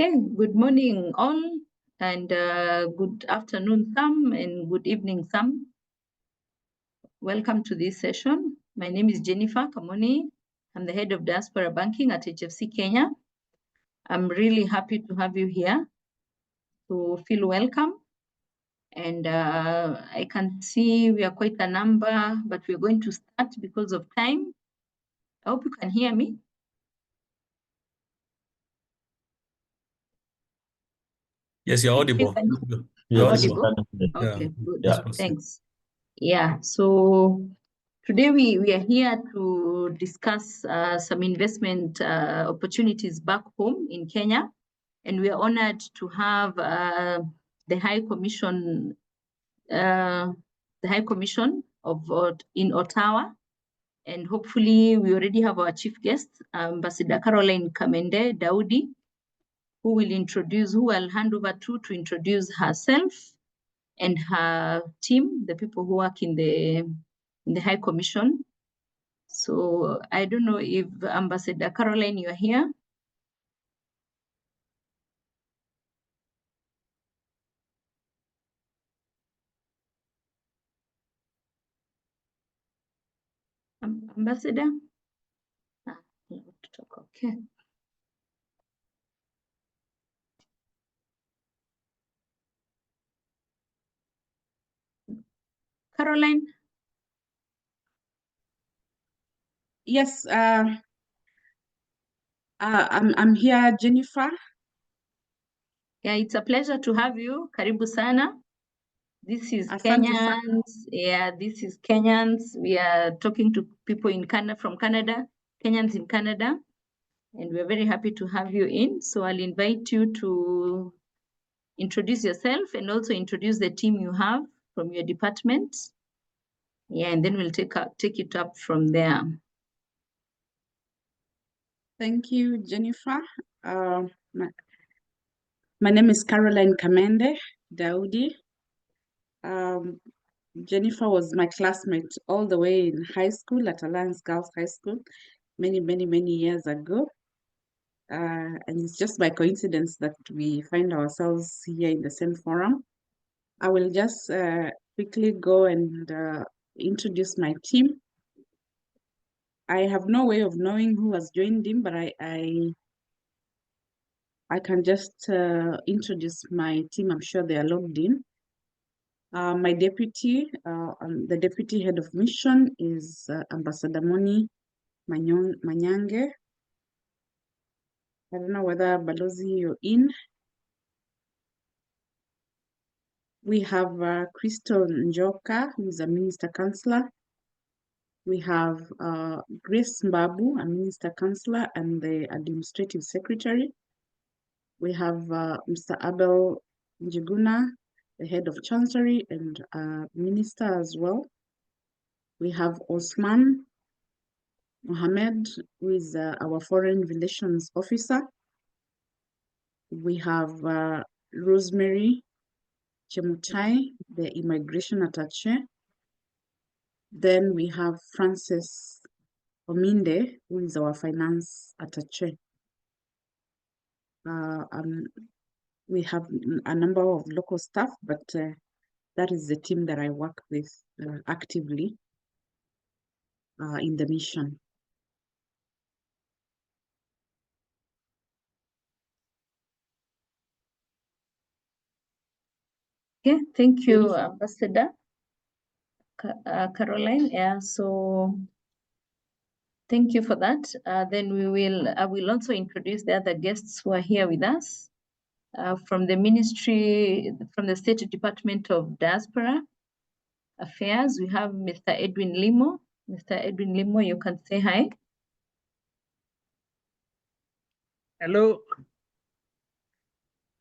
Okay, good morning all, and good afternoon some, and good evening some. Welcome to this session. My name is Jennifer Kamoni. I'm the head of Diaspora Banking at HFC Kenya. I'm really happy to have you here. So feel welcome. And I can see we are quite a number, but we're going to start because of time. I hope you can hear me. Yes, you're audible. You're audible? Okay, good. Yeah. Thanks. Yeah, so today we are here to discuss some investment opportunities back home in Kenya. And we are honored to have the High Commission in Ottawa. And hopefully we already have our chief guest, Ambassador Caroline Kamende Daudi, who will hand over to introduce herself and her team, the people who work in the High Commission. So I don't know if Ambassador Caroline, you're here. Ambassador? Okay. Caroline? Yes, I'm here, Jennifer. Yeah, it's a pleasure to have you. Karibu sana. This is Asante Kenyans. Yeah, this is Kenyans. We are talking to people in Canada, from Canada, Kenyans in Canada, and we're very happy to have you in. So I'll invite you to introduce yourself and also introduce the team you have from your department. Yeah, and then we'll take it up from there. Thank you, Jennifer. My name is Caroline Kamende Daudi. Jennifer was my classmate all the way in high school at Alliance Girls High School many years ago. And it's just by coincidence that we find ourselves here in the same forum. I will just quickly go and introduce my team. I have no way of knowing who has joined in, but I can just introduce my team. I'm sure they are logged in. My deputy, the deputy head of mission is Ambassador Moni Manyange. I don't know whether Balozi you're in. We have Crystal Njoka, who is a minister councillor. We have Grace Mbabu, a minister councillor and the administrative secretary. We have Mr. Abel Njuguna, the head of chancery and minister as well. We have Osman Mohammed, who is our foreign relations officer. We have Rosemary Chemutai, the immigration attaché. Then we have Francis Ominde, who is our finance attaché. We have a number of local staff, but that is the team that I work with actively in the mission. Okay, thank you, Ambassador Caroline. Yeah, so thank you for that. Then I will also introduce the other guests who are here with us. From the ministry, from the State Department of Diaspora Affairs, we have Mr. Edwin Limo. Mr. Edwin Limo, you can say hi. Hello.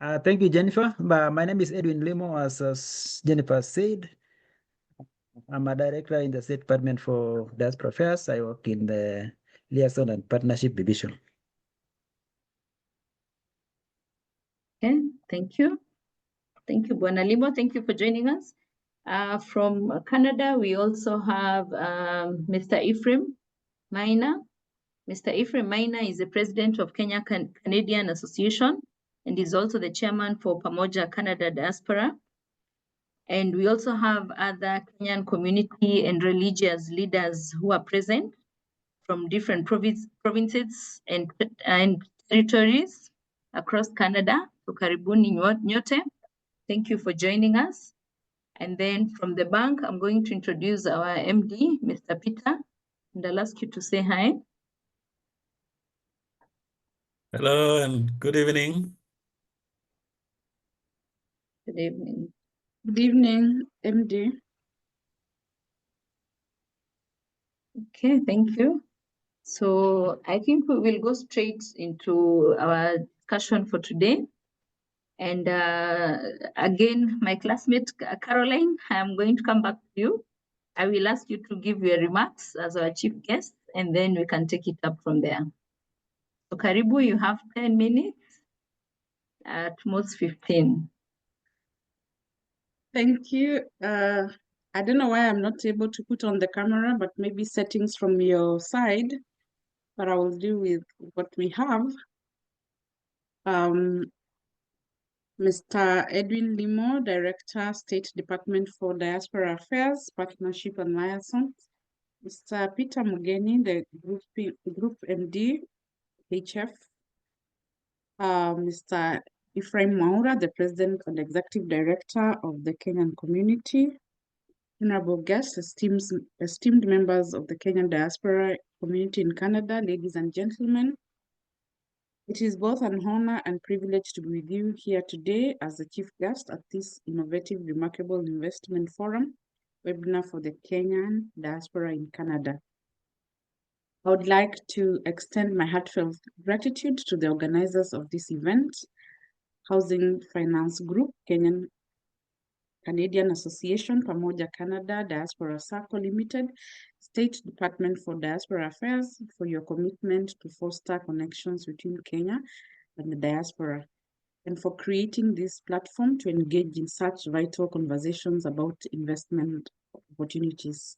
Thank you, Jennifer. My name is Edwin Limo, as Jennifer said. I'm a director in the State Department for Diaspora Affairs. I work in the Liaison and Partnership Division. Okay, thank you. Thank you, Bwana Limo. Thank you for joining us. From Canada, we also have Mr. Ephraim Maina. Mr. Ephraim Maina is the president of Canadian Association, and is also the chairman for Pamoja Canada Diaspora. And we also have other Kenyan community and religious leaders who are present from different provinces and territories across Canada. So karibuni nyote. Thank you for joining us. And then from the bank, I'm going to introduce our MD, Mr. Peter, and I'll ask you to say hi. Hello and good evening. Good evening. Good evening, MD. Okay, thank you. So I think we will go straight into our discussion for today. And again, my classmate Caroline, I'm going to come back to you. I will ask you to give your remarks as our chief guest, and then we can take it up from there. So Karibu, you have 10 minutes, at most 15. Thank you. I don't know why I'm not able to put on the camera, but maybe settings from your side, but I will deal with what we have. Mr. Edwin Limo, Director, State Department for Diaspora Affairs, Partnership and Liaison. Mr. Peter Mugeni, the Group MD, HF. Mr. Ephraim Maura, the President and Executive Director of the Kenyan Community. Honorable guests, esteemed members of the Kenyan Diaspora community in Canada, ladies and gentlemen. It is both an honor and privilege to be with you here today as the chief guest at this innovative, remarkable investment forum webinar for the Kenyan Diaspora in Canada. I would like to extend my heartfelt gratitude to the organizers of this event, Housing Finance Group, Canadian Association, Pamoja Canada Diaspora Circle Limited, State Department for Diaspora Affairs for your commitment to foster connections between Kenya and the diaspora, and for creating this platform to engage in such vital conversations about investment opportunities.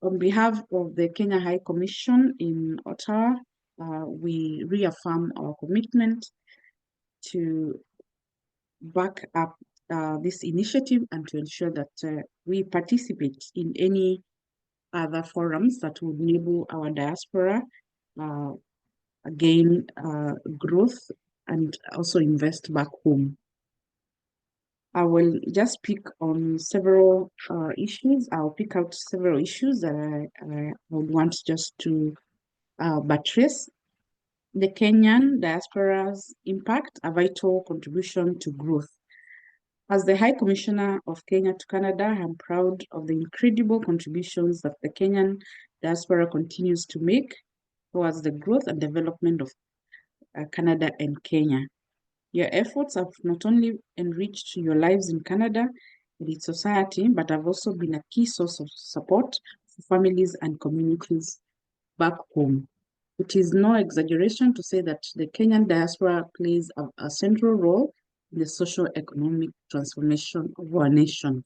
On behalf of the Kenya High Commission in Ottawa, we reaffirm our commitment to back up this initiative and to ensure that we participate in any other forums that will enable our diaspora gain growth and also invest back home. I will just pick on several issues. I'll pick out several issues that I would want just to buttress. The Kenyan diaspora's impact, a vital contribution to growth. As the High Commissioner of Kenya to Canada, I'm proud of the incredible contributions that the Kenyan diaspora continues to make towards the growth and development of Canada and Kenya. Your efforts have not only enriched your lives in Canada and its society, but have also been a key source of support for families and communities back home. It is no exaggeration to say that the Kenyan diaspora plays a central role in the socio-economic transformation of our nation.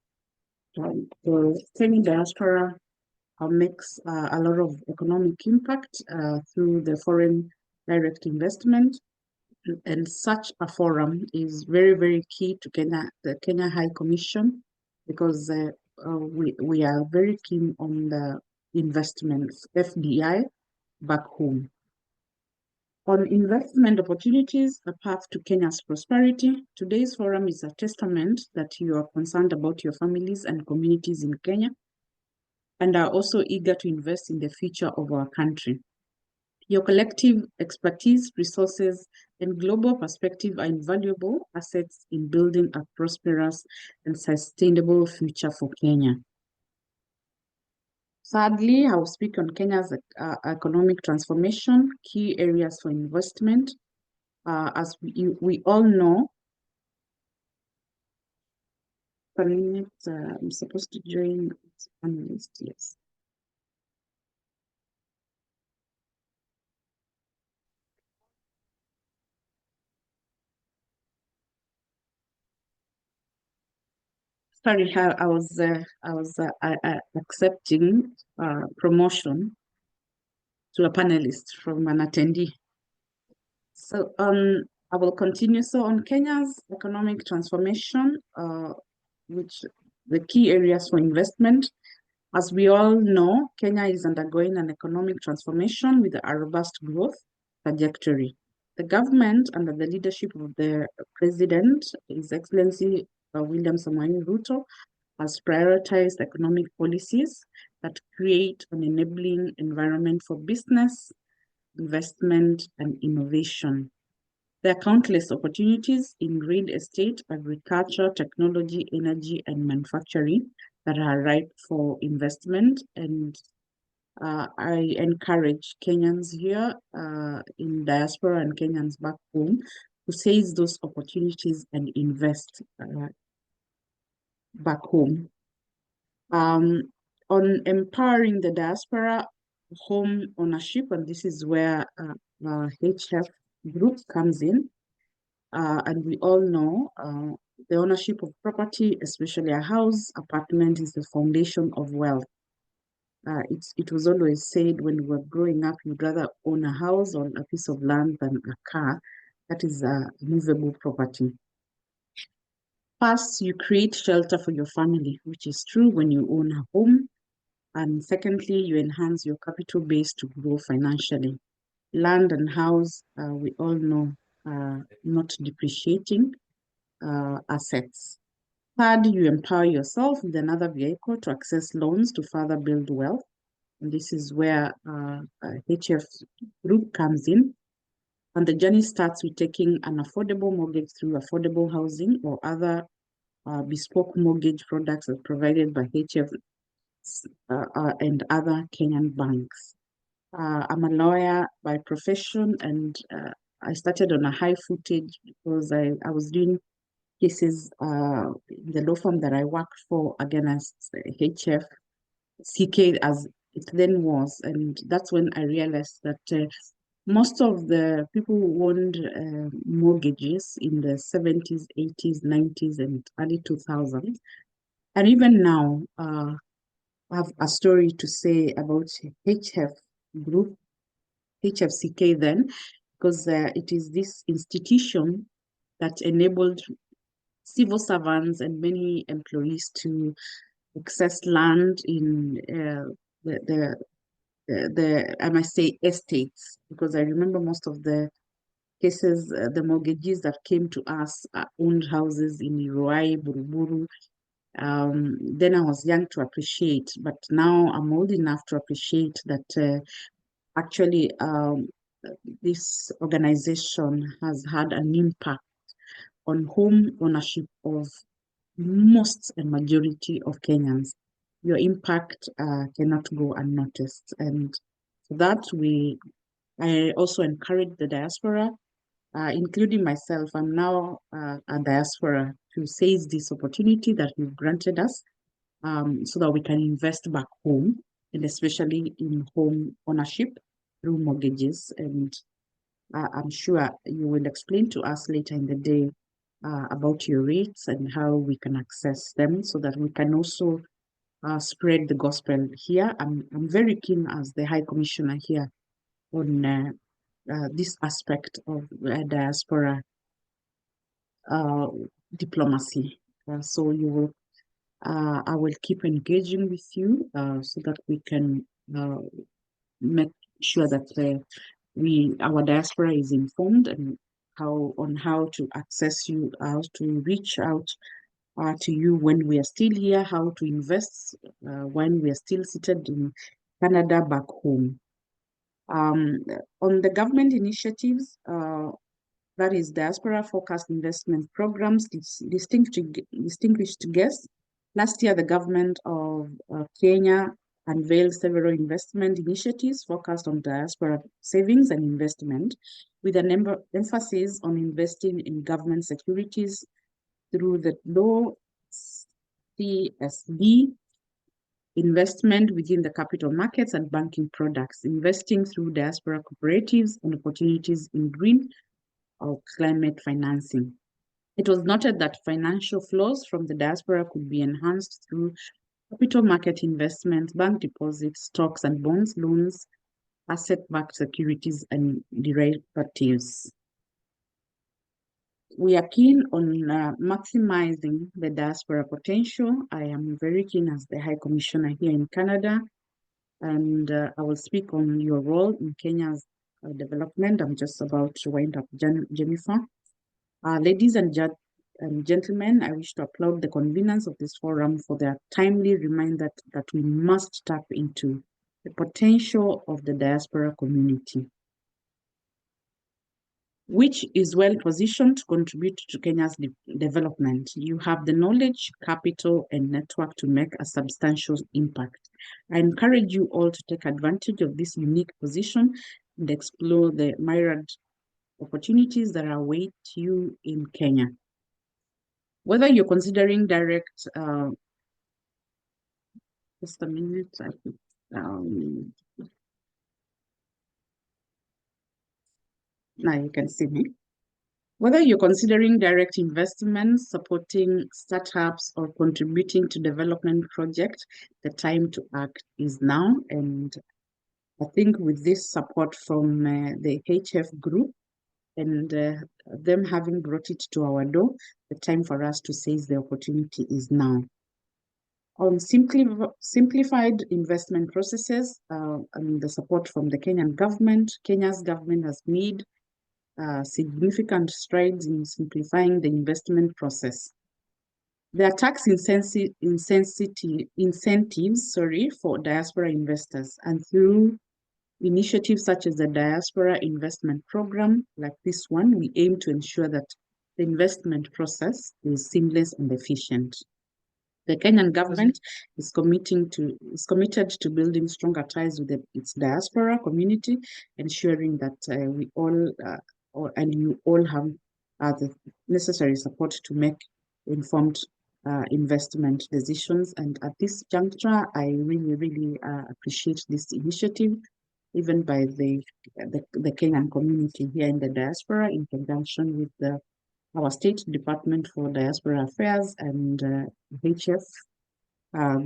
The Kenyan diaspora makes a lot of economic impact through the foreign direct investment, and such a forum is very, very key to the Kenya High Commission, because we are very keen on the investments, FDI, back home. On investment opportunities, a path to Kenya's prosperity, today's forum is a testament that you are concerned about your families and communities in Kenya and are also eager to invest in the future of our country. Your collective expertise, resources, and global perspective are invaluable assets in building a prosperous and sustainable future for Kenya. Thirdly, I will speak on Kenya's economic transformation, key areas for investment. As we all know, I'm supposed to join as panelist, yes. Sorry, I was accepting promotion to a panelist from an attendee. So I will continue. So on Kenya's economic transformation, which the key areas for investment, as we all know, Kenya is undergoing an economic transformation with a robust growth trajectory. The government, under the leadership of the President, His Excellency William Samoei Ruto, has prioritized economic policies that create an enabling environment for business, investment, and innovation. There are countless opportunities in real estate, agriculture, technology, energy, and manufacturing that are ripe for investment. And I encourage Kenyans here in diaspora and Kenyans back home to seize those opportunities and invest back home. On empowering the diaspora home ownership, and this is where HF Group comes in. And we all know the ownership of property, especially a house, apartment, is the foundation of wealth. It was always said when we were growing up, you'd rather own a house or a piece of land than a car. That is a movable property. First, you create shelter for your family, which is true when you own a home. And secondly, you enhance your capital base to grow financially. Land and house, we all know, not depreciating assets. Third, you empower yourself with another vehicle to access loans to further build wealth. And this is where HF Group comes in. And the journey starts with taking an affordable mortgage through affordable housing or other bespoke mortgage products that are provided by HF and other Kenyan banks. I'm a lawyer by profession, and I started on a high footage because I was doing cases in the law firm that I worked for against HF CK as it then was. And that's when I realized that most of the people who owned mortgages in the 70s, 80s, 90s, and early 2000s, and even now, have a story to say about HF Group, HFCK then, because it is this institution that enabled civil servants and many employees to access land in the I must say estates, because I remember most of the cases, the mortgagees that came to us owned houses in Iroai, Buruburu. Then I was young to appreciate, but now I'm old enough to appreciate that actually this organization has had an impact on home ownership of most and majority of Kenyans. Your impact cannot go unnoticed. And for that, I also encourage the diaspora, including myself. I'm now a diaspora, to seize this opportunity that you've granted us so that we can invest back home, and especially in home ownership through mortgages. And I'm sure you will explain to us later in the day about your rates and how we can access them so that we can also spread the gospel here. I'm very keen as the High Commissioner here on this aspect of diaspora diplomacy. So you will, I will keep engaging with you so that we can make sure that our diaspora is informed and how to access you, how to reach out to you when we are still here, how to invest when we are still seated in Canada back home. On the government initiatives, that is diaspora focused investment programs, distinguished guests. Last year, the government of Kenya unveiled several investment initiatives focused on diaspora savings and investment, with an emphasis on investing in government securities through the low CSD, investment within the capital markets and banking products, investing through diaspora cooperatives and opportunities in green or climate financing. It was noted that financial flows from the diaspora could be enhanced through capital market investments, bank deposits, stocks and bonds, loans, asset-backed securities, and derivatives. We are keen on maximizing the diaspora potential. I am very keen as the High Commissioner here in Canada, and I will speak on your role in Kenya's development. I'm just about to wind up, Jennifer. Ladies and gentlemen, I wish to applaud the conveners of this forum for their timely reminder that we must tap into the potential of the diaspora community, which is well positioned to contribute to Kenya's development. You have the knowledge, capital, and network to make a substantial impact. I encourage you all to take advantage of this unique position and explore the myriad opportunities that await you in Kenya. Whether you're considering direct, just a minute, now you can see me. Whether you're considering direct investments, supporting startups, or contributing to development projects, the time to act is now. And I think with this support from the HF group and them having brought it to our door, the time for us to seize the opportunity is now. On simplified investment processes and the support from the Kenyan government, Kenya's government has made significant strides in simplifying the investment process. There are tax incentives for diaspora investors, and through initiatives such as the Diaspora Investment Program, like this one, we aim to ensure that the investment process is seamless and efficient. The Kenyan government is committed to building stronger ties with its diaspora community, ensuring that we all and you all have the necessary support to make informed investment decisions. And at this juncture, I really appreciate this initiative, even by the Kenyan community here in the diaspora, in conjunction with our State Department for Diaspora Affairs and HF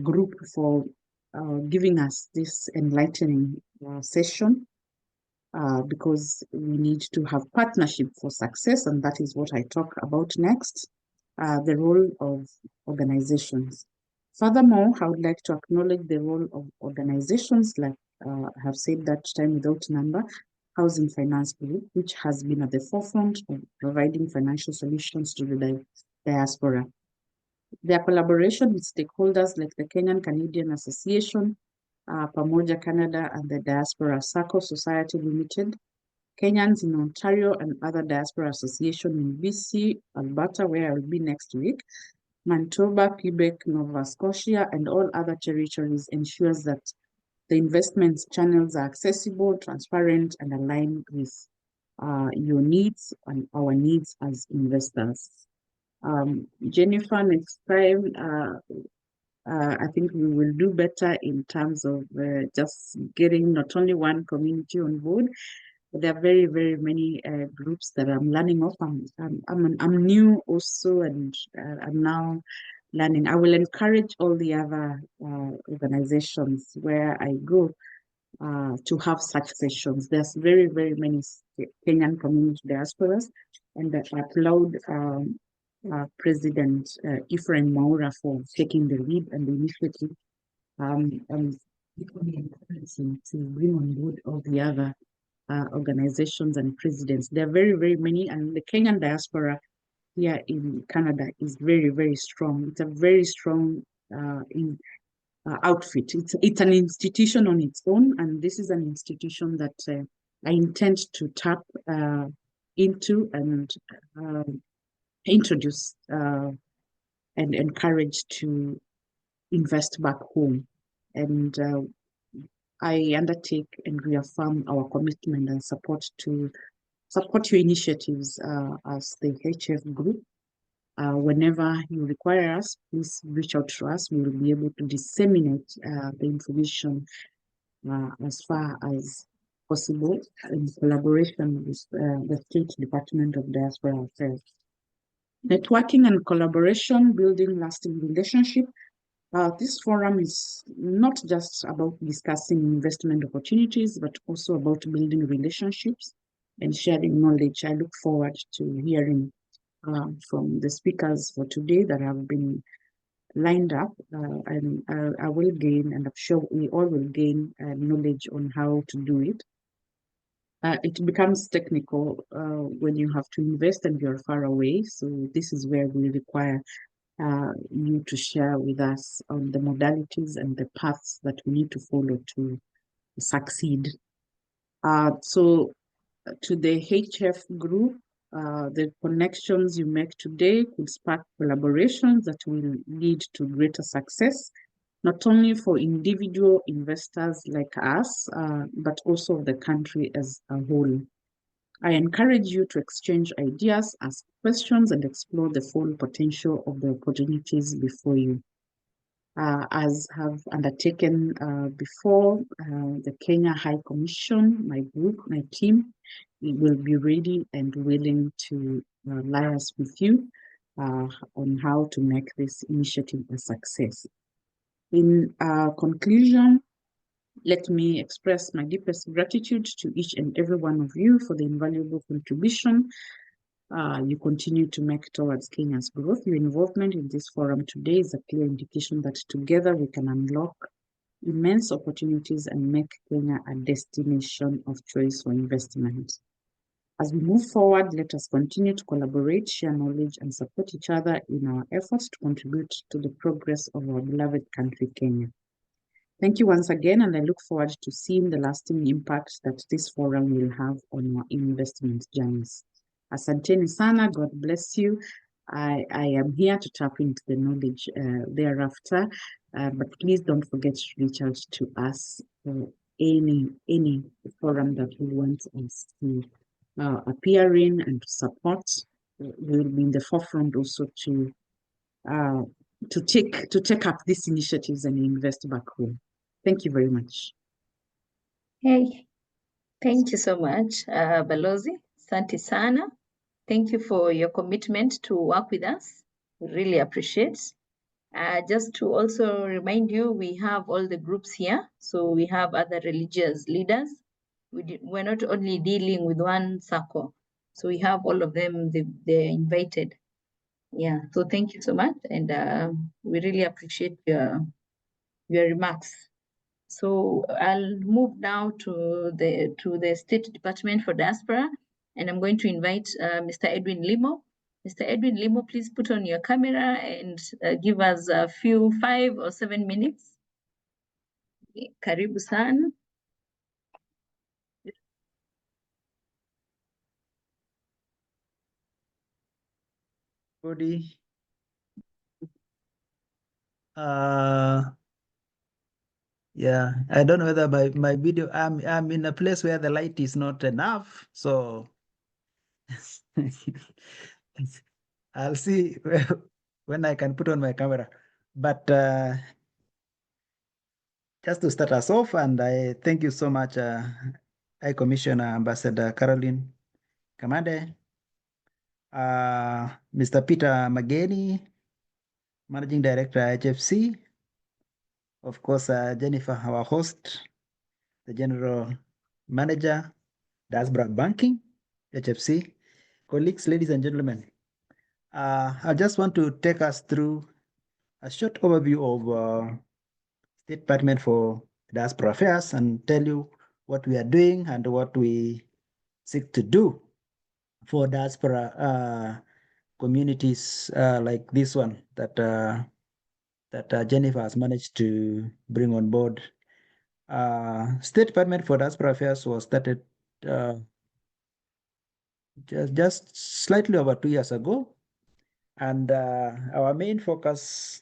group for giving us this enlightening session, because we need to have partnership for success, and that is what I talk about next, the role of organizations. Furthermore, I would like to acknowledge the role of organizations, like I have said that time without number, Housing Finance Group, which has been at the forefront of providing financial solutions to the diaspora. Their collaboration with stakeholders like the Kenyan Canadian Association, Pamoja Canada, and the Diaspora Circle Society Limited, Kenyans in Ontario and other diaspora associations in BC, Alberta, where I will be next week, Manitoba, Quebec, Nova Scotia, and all other territories ensures that the investment channels are accessible, transparent, and aligned with your needs and our needs as investors. Jennifer, next time, I think we will do better in terms of just getting not only one community on board, but there are very many groups that I'm learning of. I'm new also, and I'm now learning. I will encourage all the other organizations where I go to have such sessions. There's very many Kenyan community diasporas, and I applaud President Ephraim Maura for taking the lead and the initiative, and equally encouraging to bring on board all the other organizations and presidents. There are very many, and the Kenyan diaspora here in Canada is very strong. It's a very strong outfit. It's an institution on its own, and this is an institution that I intend to tap into and introduce and encourage to invest back home. And I undertake and reaffirm our commitment and support your initiatives as the HF group. Whenever you require us, please reach out to us. We will be able to disseminate the information as far as possible in collaboration with the State Department of Diaspora Affairs. Networking and collaboration, building lasting relationship. This forum is not just about discussing investment opportunities, but also about building relationships and sharing knowledge. I look forward to hearing from the speakers for today that have been lined up, and I will gain, and I'm sure we all will gain knowledge on how to do it. It becomes technical when you have to invest and you're far away. So this is where we require you to share with us on the modalities and the paths that we need to follow to succeed. So to the HF group, the connections you make today could spark collaborations that will lead to greater success, not only for individual investors like us, but also the country as a whole. I encourage you to exchange ideas, ask questions, and explore the full potential of the opportunities before you. As have undertaken before, the Kenya High Commission, my group, my team, we will be ready and willing to liaise with you on how to make this initiative a success. In conclusion, let me express my deepest gratitude to each and every one of you for the invaluable contribution you continue to make towards Kenya's growth. Your involvement in this forum today is a clear indication that together we can unlock immense opportunities and make Kenya a destination of choice for investment. As we move forward, let us continue to collaborate, share knowledge, and support each other in our efforts to contribute to the progress of our beloved country, Kenya. Thank you once again, and I look forward to seeing the lasting impact that this forum will have on our investment journeys. Asanteni sana, God bless you. I am here to tap into the knowledge thereafter, but please don't forget to reach out to us for any forum that you want us to appear in and to support. We will be in the forefront also to take up these initiatives and invest back home. Thank you very much. Hey, thank you so much, Balozi. Asante sana. Thank you for your commitment to work with us. We really appreciate. Just to also remind you, we have all the groups here. So we have other religious leaders. We're not only dealing with one circle. So we have all of them, they're invited. Yeah, so thank you so much. And we really appreciate your remarks. So I'll move now to the State Department for Diaspora, and I'm going to invite Mr. Edwin Limo. Mr. Edwin Limo, please put on your camera and give us a few 5 or 7 minutes. Karibu sana. Body. Yeah, I don't know whether my video, I'm in a place where the light is not enough, so I'll see when I can put on my camera. But just to start us off, and I thank you so much, High Commissioner Ambassador Caroline Kamande, Mr. Peter Mageni, Managing Director, HFC, of course, Jennifer, our host, the General Manager, Diaspora Banking, HFC, colleagues, ladies and gentlemen. I just want to take us through a short overview of State Department for Diaspora Affairs and tell you what we are doing and what we seek to do for diaspora communities like this one that Jennifer has managed to bring on board. State Department for Diaspora Affairs was started just slightly over 2 years ago, and our main focus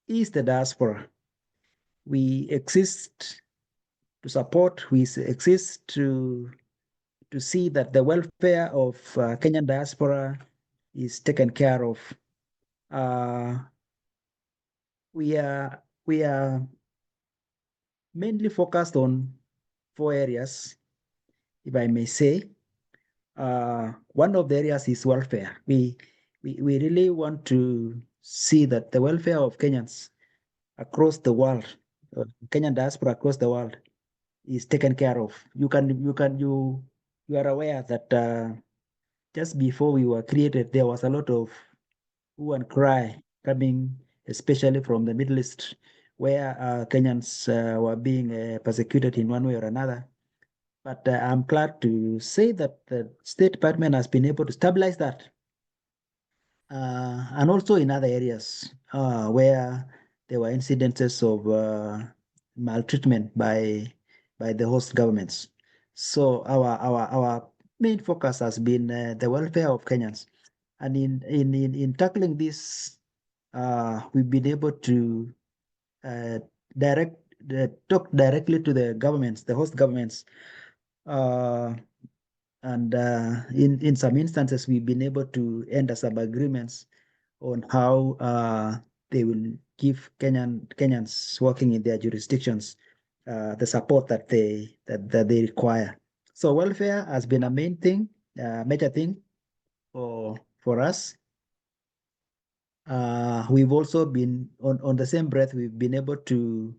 is the diaspora. We exist to support. We exist to see that the welfare of Kenyan diaspora is taken care of. We are mainly focused on 4 areas, if I may say. One of the areas is welfare. We really want to see that the welfare of Kenyans across the world, Kenyan diaspora across the world, is taken care of. You are aware that just before we were created, there was a lot of hue and cry coming, especially from the Middle East, where Kenyans were being persecuted in one way or another. But I'm glad to say that the State Department has been able to stabilize that. And also in other areas where there were incidences of maltreatment by the host governments. So our main focus has been the welfare of Kenyans. And in tackling this, we've been able to uh, direct talk directly to the governments, the host governments, and in some instances, we've been able to enter some agreements on how they will give Kenyans working in their jurisdictions the support that they require. So welfare has been a main thing, major thing for us. We've also been on the same breath. We've been able to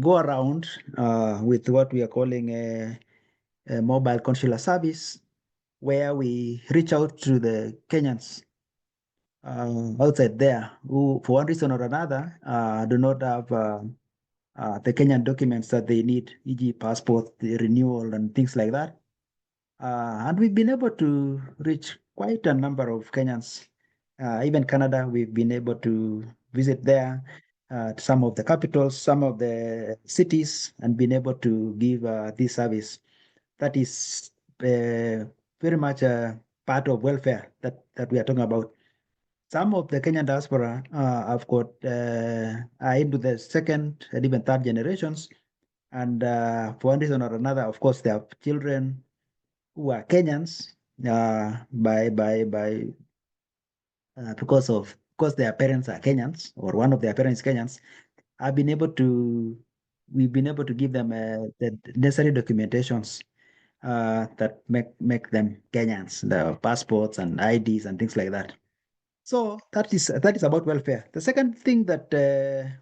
go around with what we are calling a mobile consular service, where we reach out to the Kenyans outside there who, for one reason or another, do not have the Kenyan documents that they need, e.g., passport, the renewal, and things like that. And we've been able to reach quite a number of Kenyans. Even Canada, we've been able to visit there, some of the capitals, some of the cities, and been able to give this service. That is very much a part of welfare that we are talking about. Some of the Kenyan diaspora have got are into the second and even third generations, and for one reason or another, of course, they have children who are Kenyans because their parents are Kenyans or one of their parents is Kenyans. We've been able to give them the necessary documentations that make them Kenyans, the passports and IDs and things like that. So that is about welfare. The second thing that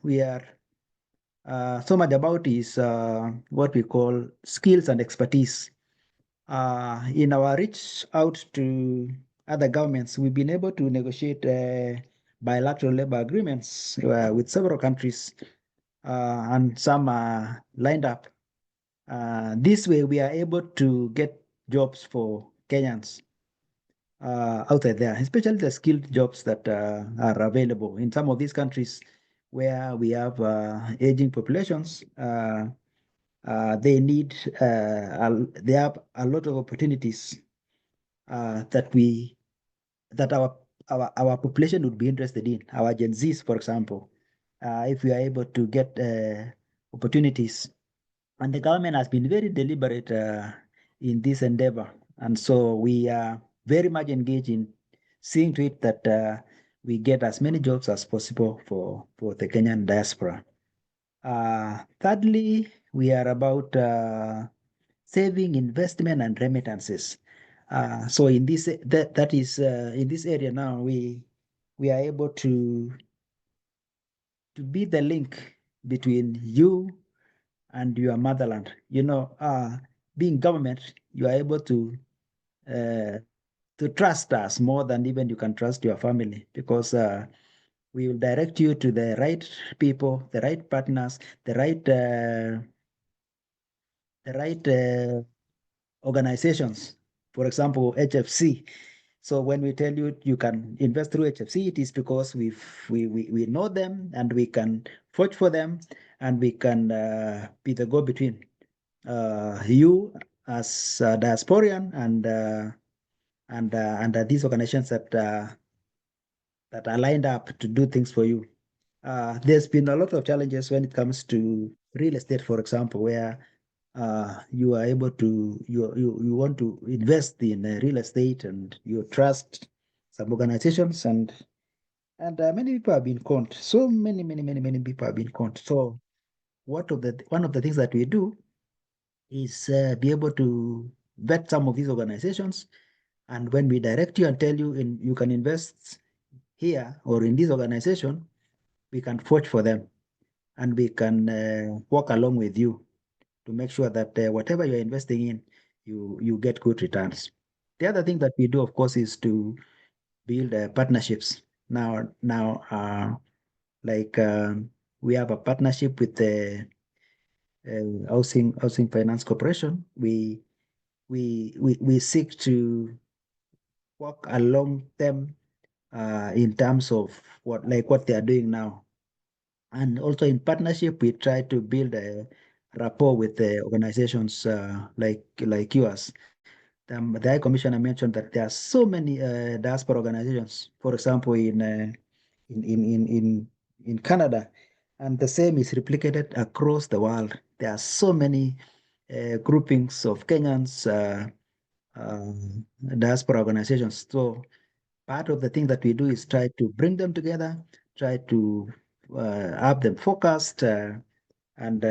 we are so much about is what we call skills and expertise. In our reach out to other governments, we've been able to negotiate bilateral labor agreements with several countries, and some are lined up. This way, we are able to get jobs for Kenyans outside there, especially the skilled jobs that are available in some of these countries where we have aging populations. They have a lot of opportunities that our population would be interested in. Our Gen Zs, for example, if we are able to get opportunities, and the government has been very deliberate in this endeavor, and so we are very much engaged in seeing to it that we get as many jobs as possible for the Kenyan diaspora. Thirdly, we are about saving, investment, and remittances. So in this in this area now, we are able to be the link between you and your motherland. Being government, you are able uh, to trust us more than even you can trust your family, because we will direct you to the right people, the right partners, the right organizations. For example, HFC. So when we tell you you can invest through HFC, it is because we know them and we can vouch for them, and we can be the go-between. You as a diasporian and these organizations that are lined up to do things for you. There's been a lot of challenges when it comes to real estate, for example, where you are able to you want to invest in real estate, and you trust some organizations, and many people have been conned. So many people have been conned. So one of the things that we do is be able to vet some of these organizations, and when we direct you and tell you you can invest here or in this organization, we can vouch for them, and we can walk along with you to make sure that whatever you're investing in, you get good returns. The other thing that we do, of course, is to build partnerships. Now, like we have a partnership with the Housing Finance Corporation. We seek to work along them in terms of what they are doing now. And also in partnership, we try to build a rapport with the organizations like yours. The High Commissioner mentioned that there are so many diaspora organizations, for example, in Canada, and the same is replicated across the world. There are so many groupings of Kenyans diaspora organizations. So part of the thing that we do is try to bring them together, try to have them focused and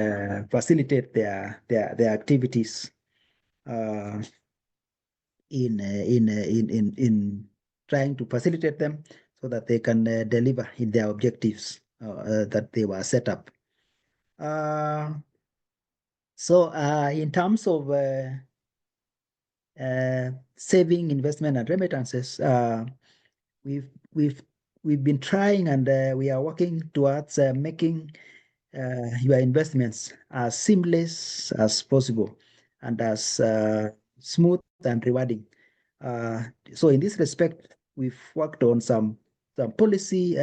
facilitate their activities in trying to facilitate them so that they can deliver in their objectives that they were set up. So in terms of saving, investment, and remittances, we've been trying, and we are working towards making your investments as seamless as possible and as smooth and rewarding. So in this respect, we've worked on some policy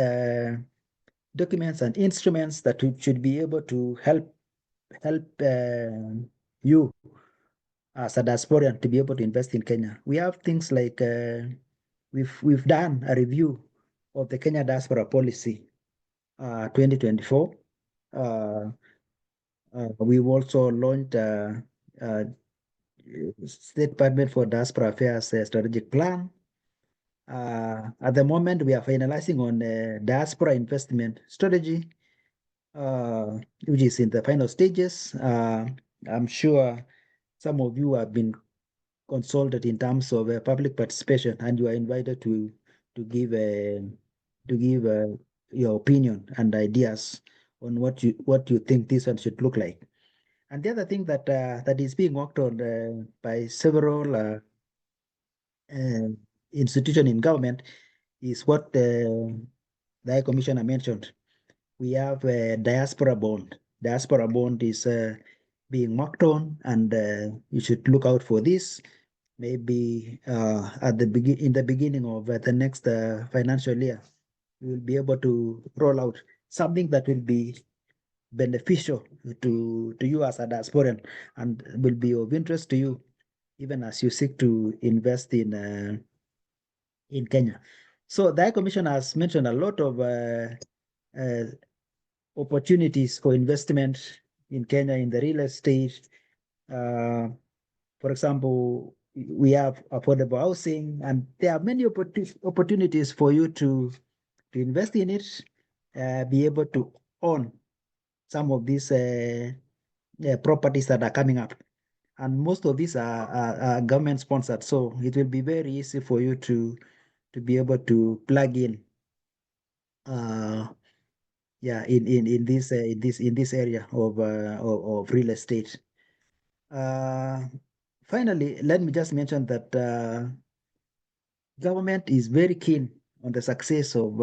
documents and instruments that should be able to help you as a diasporian to be able to invest in Kenya. We have things like we've done a review of the Kenya Diaspora Policy 2024. We've also launched State Department for Diaspora Affairs strategic plan. At the moment, we are finalizing on diaspora investment strategy, which is in the final stages. I'm sure some of you have been consulted in terms of public participation, and you are invited to give your opinion and ideas on what you think this one should look like. And the other thing that is being worked on by several institutions in government is what the High Commissioner mentioned. We have a diaspora bond. Diaspora bond is being worked on, and you should look out for this. Maybe in the beginning of the next financial year, we will be able to roll out something that will be beneficial to you as a diasporan and will be of interest to you, even as you seek to invest in Kenya. So the High Commission has mentioned a lot of opportunities for investment in Kenya in the real estate. For example, we have affordable housing, and there are many opportunities for you to invest in it, be able to own some of these properties that are coming up. And most of these are government sponsored, so it will be very easy for you to be able to plug in in this area of real estate. Finally, let me just mention that government is very keen on the success of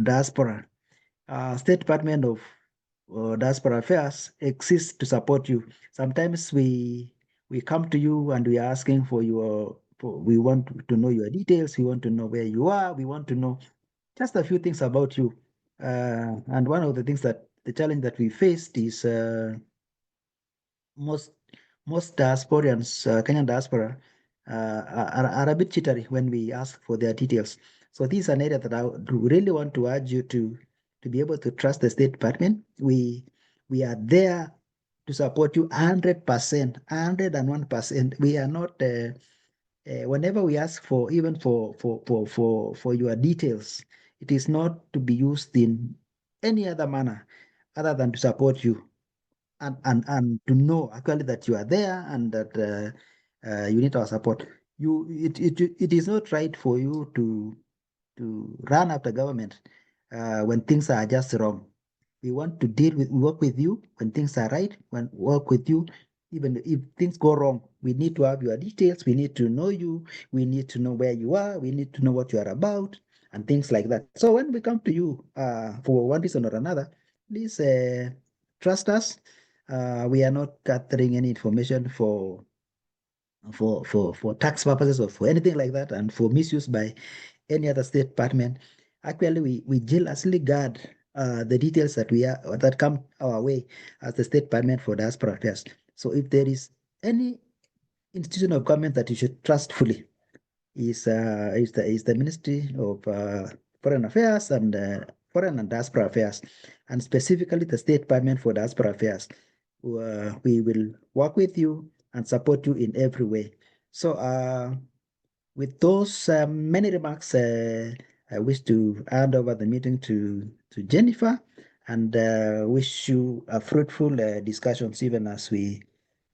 diaspora. State Department of Diaspora Affairs exists to support you. Sometimes we come to you and we are asking for we want to know your details, we want to know where you are, we want to know just a few things about you. And one of the things the challenge that we faced is most diasporians, Kenyan diaspora, are a bit jittery when we ask for their details. So this is an area that I really want to urge you to be able to trust the State Department. We are there to support you 100%, 101%. We are not. Whenever we ask for even for your details, it is not to be used in any other manner other than to support you and to know actually that you are there and that you need our support. It is not right for you to run after government when things are just wrong. We want to work with you when things are right, work with you even if things go wrong, we need to have your details. We need to know you. We need to know where you are. We need to know what you are about and things like that. So when we come to you for one reason or another, please trust us. We are not gathering any information for tax purposes or for anything like that, and for misuse by any other state department. Actually, we jealously guard the details that come our way as the State Department for Diaspora Affairs. So if there is any institution of government that you should trust fully, is the Ministry of Foreign Affairs and Foreign and Diaspora Affairs, and specifically the State Department for Diaspora Affairs. We will work with you and support you in every way. So with those many remarks, I wish to hand over the meeting to Jennifer, and wish you a fruitful discussions even as we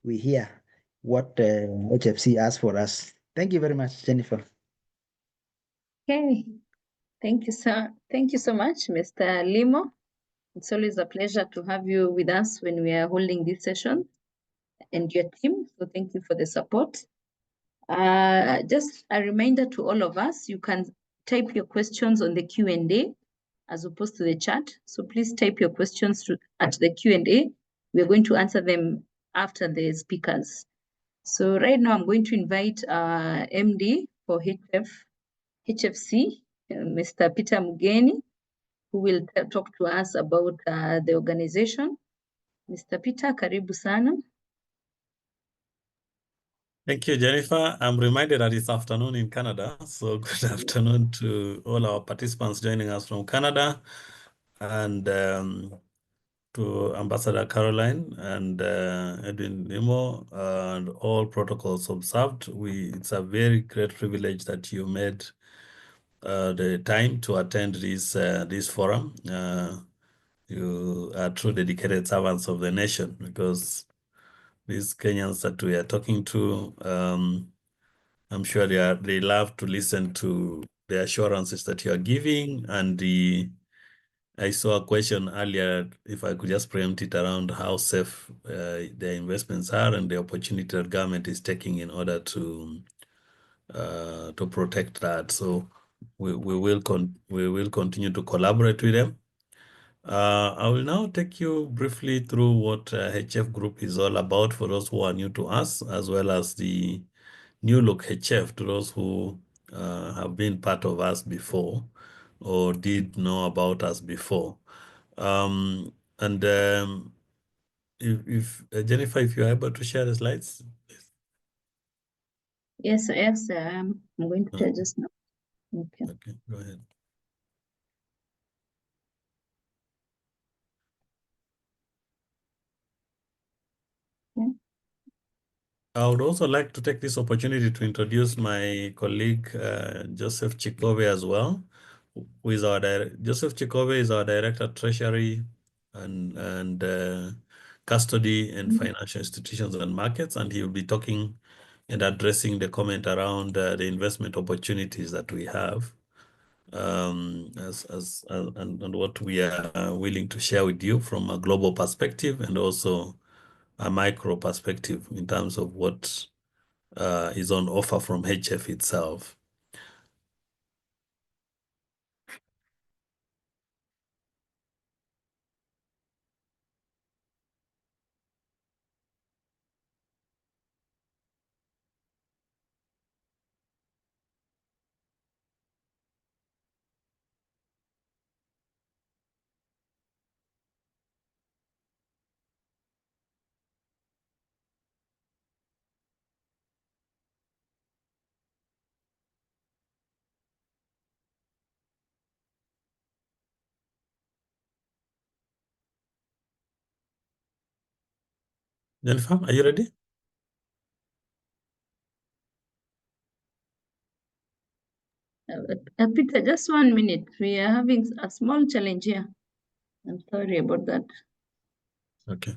hear what HFC has for us. Thank you very much, Jennifer. Okay. Thank you, sir. Thank you so much, Mr. Limo. It's always a pleasure to have you with us when we are holding this session, and your team. So thank you for the support. Just a reminder to all of us, you can type your questions on the Q&A as opposed to the chat. So please type your questions at the Q&A. We're going to answer them after the speakers. So right now I'm going to invite MD for HFC, Mr. Peter Mugeni, who will talk to us about the organization. Mr. Peter, karibu sana. Thank you, Jennifer. I'm reminded that it's afternoon in Canada. So good afternoon to all our participants joining us from Canada, and to Ambassador Caroline and Edwin Limo, and all protocols observed. It's a very great privilege that you made the time to attend this forum. You are true dedicated servants of the nation, because these Kenyans that we are talking to, I'm sure they love to listen to the assurances that you are giving. And I saw a question earlier, if I could just preempt it, around how safe their investments are and the opportunity that government is taking in order to protect that. So we will continue to collaborate with them. I will now take you briefly through what HF Group is all about for those who are new to us, as well as the new look HF to those who have been part of us before or did know about us before. If Jennifer, if you're able to share the slides. Yes, I'm going to tell just now. Okay, go ahead. Okay. I would also like to take this opportunity to introduce my colleague, Joseph Chikove, as well, who is Joseph Chikove is our Director of Treasury and Custody and Financial Institutions and Markets, and he will be talking and addressing the comment around the investment opportunities that we have, and what we are willing to share with you from a global perspective and also a micro perspective in terms of what is on offer from HF itself. Jennifer, are you ready? Peter, just 1 minute. We are having a small challenge here. I'm sorry about that. Okay.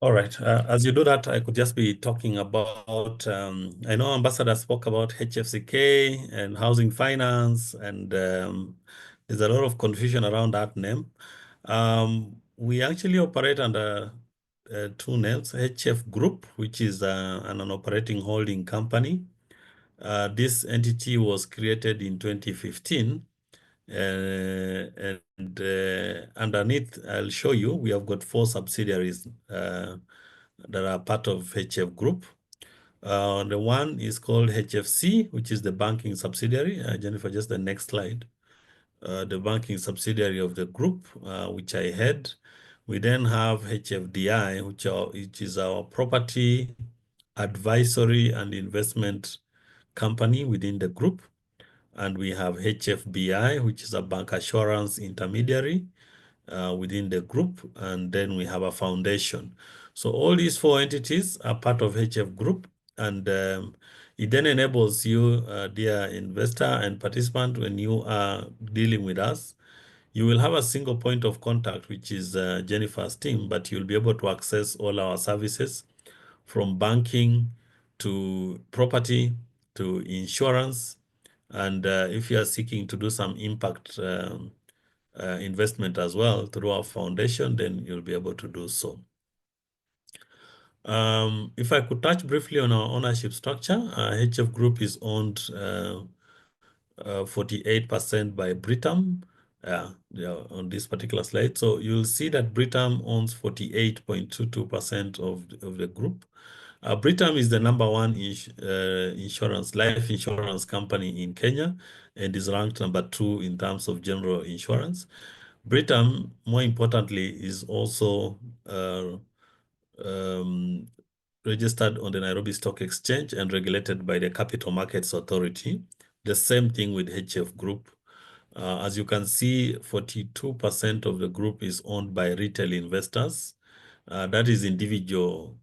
All right. As you do that, I could just be talking about, I know Ambassador spoke about HFCK and housing finance, and there's a lot of confusion around that name. We actually operate under two names, HF Group, which is an operating holding company. This entity was created in 2015. And underneath, I'll show you, we have got 4 subsidiaries that are part of HF Group. The one is called HFC, which is the banking subsidiary. Jennifer, just the next slide. The banking subsidiary of the group, which I head. We then have HFDI, which is our property advisory and investment company within the group. And we have HFBI, which is a bank assurance intermediary within the group. And then we have a foundation. So all these 4 entities are part of HF Group. And it then enables you, dear investor and participant, when you are dealing with us, you will have a single point of contact, which is Jennifer's team, but you'll be able to access all our services from banking to property to insurance. And if you are seeking to do some impact investment as well through our foundation, then you'll be able to do so. If I could touch briefly on our ownership structure, HF Group is owned 48% by Britam on this particular slide. So you'll see that Britam owns 48.22% of the group. Britam is the #1 life insurance company in Kenya and is ranked #2 in terms of general insurance. Britam, more importantly, is also registered on the Nairobi Stock Exchange and regulated by the Capital Markets Authority. The same thing with HF Group. As you can see, 42% of the group is owned by retail investors. That is individual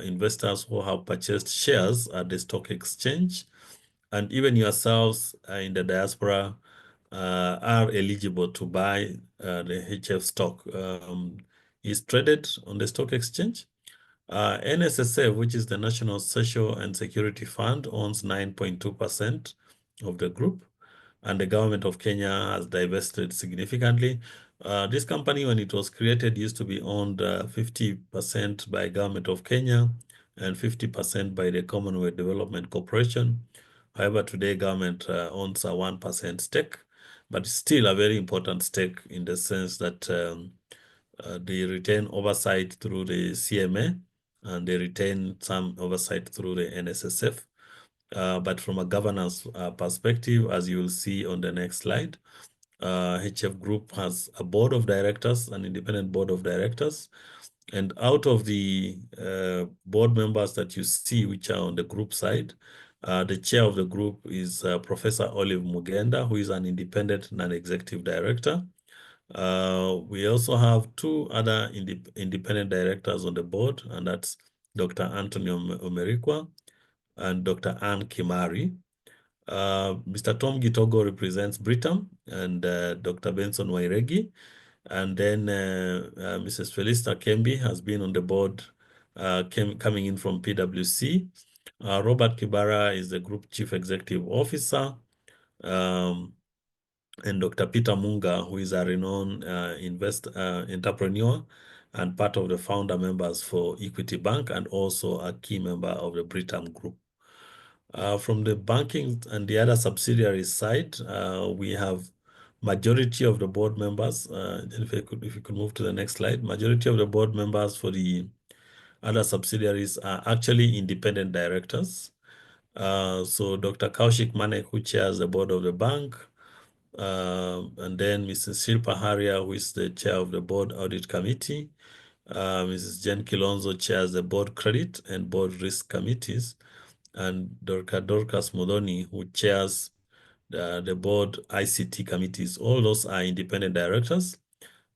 investors who have purchased shares at the stock exchange. And even yourselves in the diaspora are eligible to buy the HF stock. Is traded on the stock exchange. NSSF, which is the National Social and Security Fund, owns 9.2% of the group, and the government of Kenya has divested significantly. This company, when it was created, used to be owned 50% by government of Kenya and 50% by the Commonwealth Development Corporation. However, today government owns a 1% stake, but still a very important stake in the sense that they retain oversight through the CMA, and they retain some oversight through the NSSF. But from a governance perspective, as you will see on the next slide, HF Group has a board of directors, an independent board of directors. And out of the board members that you see, which are on the group side, the chair of the group is Professor Olive Mugenda, who is an independent non-executive director. We also have 2 other independent directors on the board, and that's Dr. Anthony Omerikwa and Dr. Ann Kimari. Mr. Tom Gitogo represents Britam, and Dr. Benson Wairegi. And then Mrs. Felista Kembi has been on the board, coming in from PwC. Robert Kibara is the Group Chief Executive Officer. And Dr. Peter Munga, who is a renowned entrepreneur and part of the founder members for Equity Bank, and also a key member of the Britam Group. From the banking and the other subsidiaries side, we have majority of the board members. If you could move to the next slide. Majority of the board members for the other subsidiaries are actually independent directors. So Dr. Kaushik Manek, who chairs the board of the bank, and then Mrs. Shilpa Haria, who is the chair of the board audit committee. Mrs. Jen Kilonzo chairs the board credit and board risk committees. And Dr. Dorcas Modoni, who chairs the board ICT committees. All those are independent directors.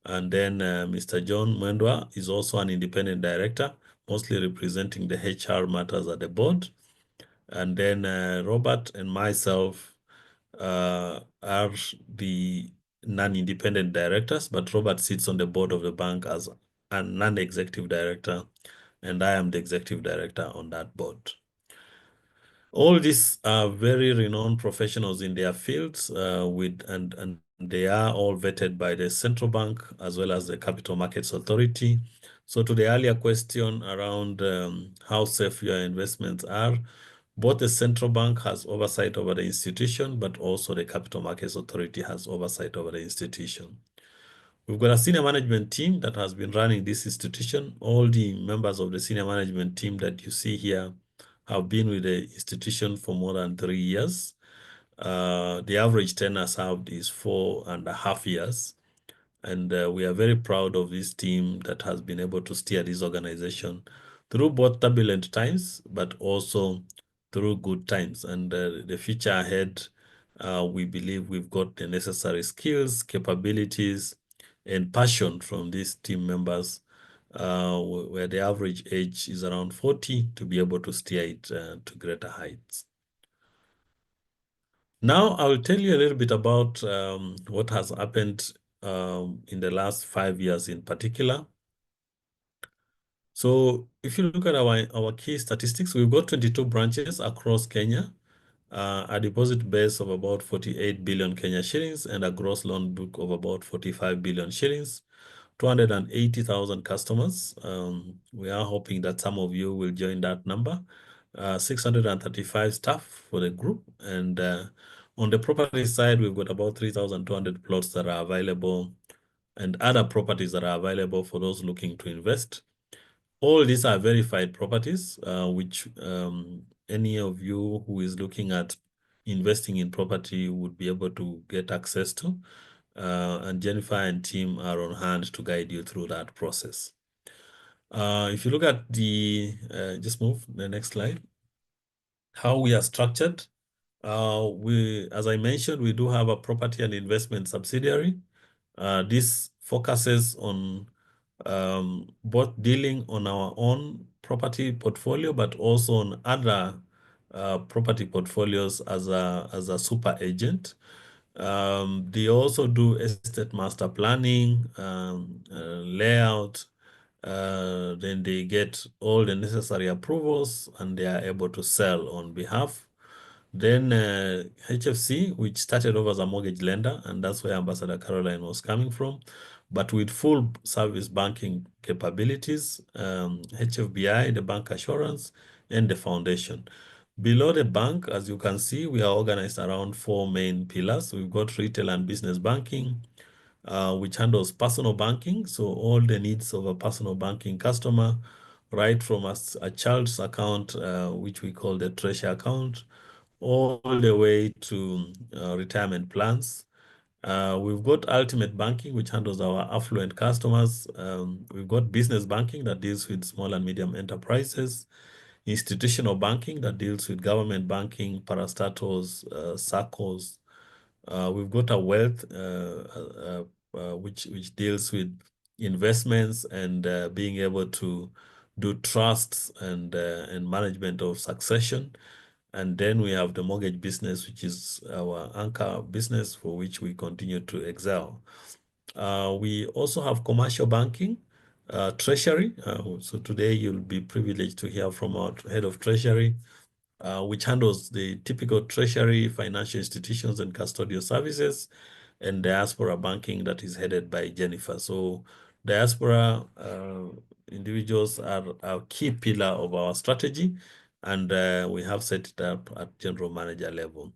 And then Mr. John Mwendwa is also an independent director, mostly representing the HR matters at the board. And then Robert and myself are the non-independent directors, but Robert sits on the board of the bank as a non-executive director, and I am the executive director on that board. All these are very renowned professionals in their fields, and they are all vetted by the central bank as well as the Capital Markets Authority. So to the earlier question around how safe your investments are, both the central bank has oversight over the institution, but also the Capital Markets Authority has oversight over the institution. We've got a senior management team that has been running this institution. All the members of the senior management team that you see here have been with the institution for more than 3 years. The average tenure served is 4.5 years. And we are very proud of this team that has been able to steer this organization through both turbulent times, but also through good times. And the future ahead, we believe we've got the necessary skills, capabilities, and passion from these team members, where the average age is around 40 to be able to steer it to greater heights. Now, I will tell you a little bit about what has happened in the last 5 years in particular. So if you look at our key statistics, we've got 22 branches across Kenya, a deposit base of about 48 billion Kenya shillings, and a gross loan book of about 45 billion shillings, 280,000 customers. We are hoping that some of you will join that number. 635 staff for the group, and on the property side, we've got about 3,200 plots that are available and other properties that are available for those looking to invest. All these are verified properties, which any of you who is looking at investing in property would be able to get access to. And Jennifer and team are on hand to guide you through that process. If you look at the, just move the next slide, how we are structured. As I mentioned, we do have a property and investment subsidiary. This focuses on both dealing on our own property portfolio, but also on other property portfolios as a super agent. They also do estate master planning, layout. Then they get all the necessary approvals and they are able to sell on behalf. Then HFC, which started off as a mortgage lender, and that's where Ambassador Caroline was coming from, but with full service banking capabilities, HFBI, the bank assurance, and the foundation. Below the bank, as you can see, we are organized around 4 main pillars. We've got retail and business banking, which handles personal banking. So all the needs of a personal banking customer, right from a child's account, which we call the treasure account, all the way to retirement plans. We've got ultimate banking, which handles our affluent customers. We've got business banking that deals with small and medium enterprises. Institutional banking that deals with government banking, parastatals, SACCOs. We've got a wealth which deals with investments and being able to do trusts and management of succession. And then we have the mortgage business, which is our anchor business for which we continue to excel. We also have commercial banking, treasury. So today you'll be privileged to hear from our head of treasury, which handles the typical treasury, financial institutions and custodial services, and diaspora banking that is headed by Jennifer. So diaspora individuals are a key pillar of our strategy, and we have set it up at general manager level.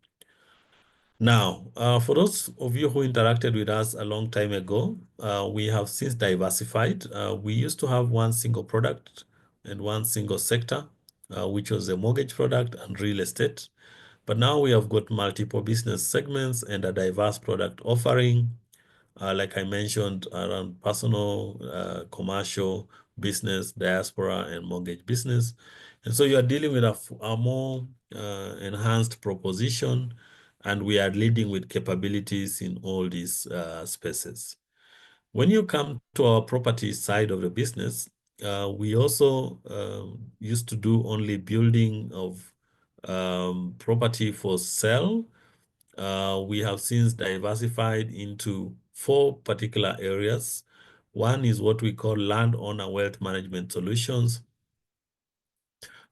Now, for those of you who interacted with us a long time ago, we have since diversified. We used to have one single product and one single sector, which was the mortgage product and real estate. But now we have got multiple business segments and a diverse product offering, like I mentioned, around personal, commercial, business, diaspora, and mortgage business. And so you are dealing with a more enhanced proposition, and we are leading with capabilities in all these spaces. When you come to our property side of the business, we also used to do only building of property for sale. We have since diversified into 4 particular areas. One is what we call landowner wealth management solutions.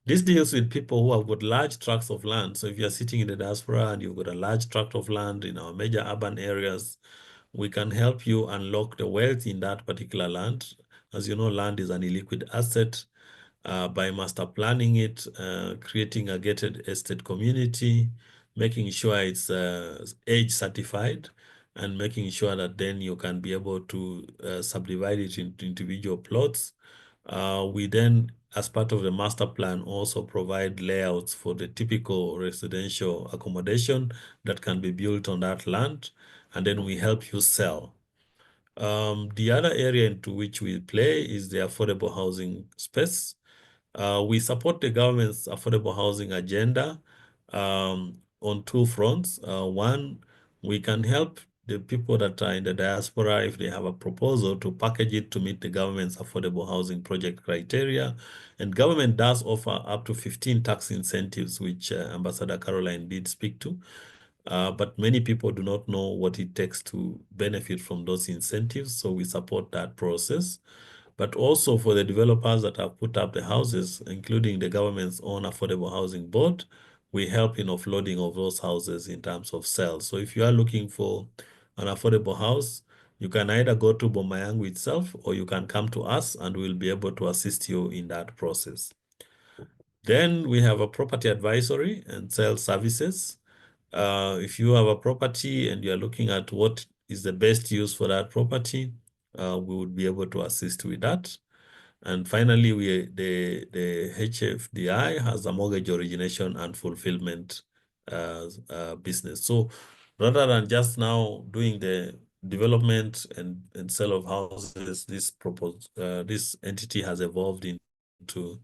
This deals with people who have got large tracts of land. So if you're sitting in the diaspora and you've got a large tract of land in our major urban areas, we can help you unlock the wealth in that particular land. As you know, land is an illiquid asset. By master planning it, creating a gated estate community, making sure it's age certified, and making sure that then you can be able to subdivide it into individual plots. We then, as part of the master plan, also provide layouts for the typical residential accommodation that can be built on that land, and then we help you sell. The other area into which we play is the affordable housing space. We support the government's affordable housing agenda on two fronts. One, we can help the people that are in the diaspora if they have a proposal to package it to meet the government's affordable housing project criteria. And government does offer up to 15 tax incentives, which Ambassador Caroline did speak to. But many people do not know what it takes to benefit from those incentives, so we support that process. But also for the developers that have put up the houses, including the government's own Affordable Housing Board, we help in offloading of those houses in terms of sales. So if you are looking for an affordable house, you can either go to Bomayangu itself or you can come to us and we'll be able to assist you in that process. Then we have a property advisory and sales services. If you have a property and you're looking at what is the best use for that property, we would be able to assist with that. And finally, the HFDI has a mortgage origination and fulfillment business. So rather than just now doing the development and sale of houses, this entity has evolved into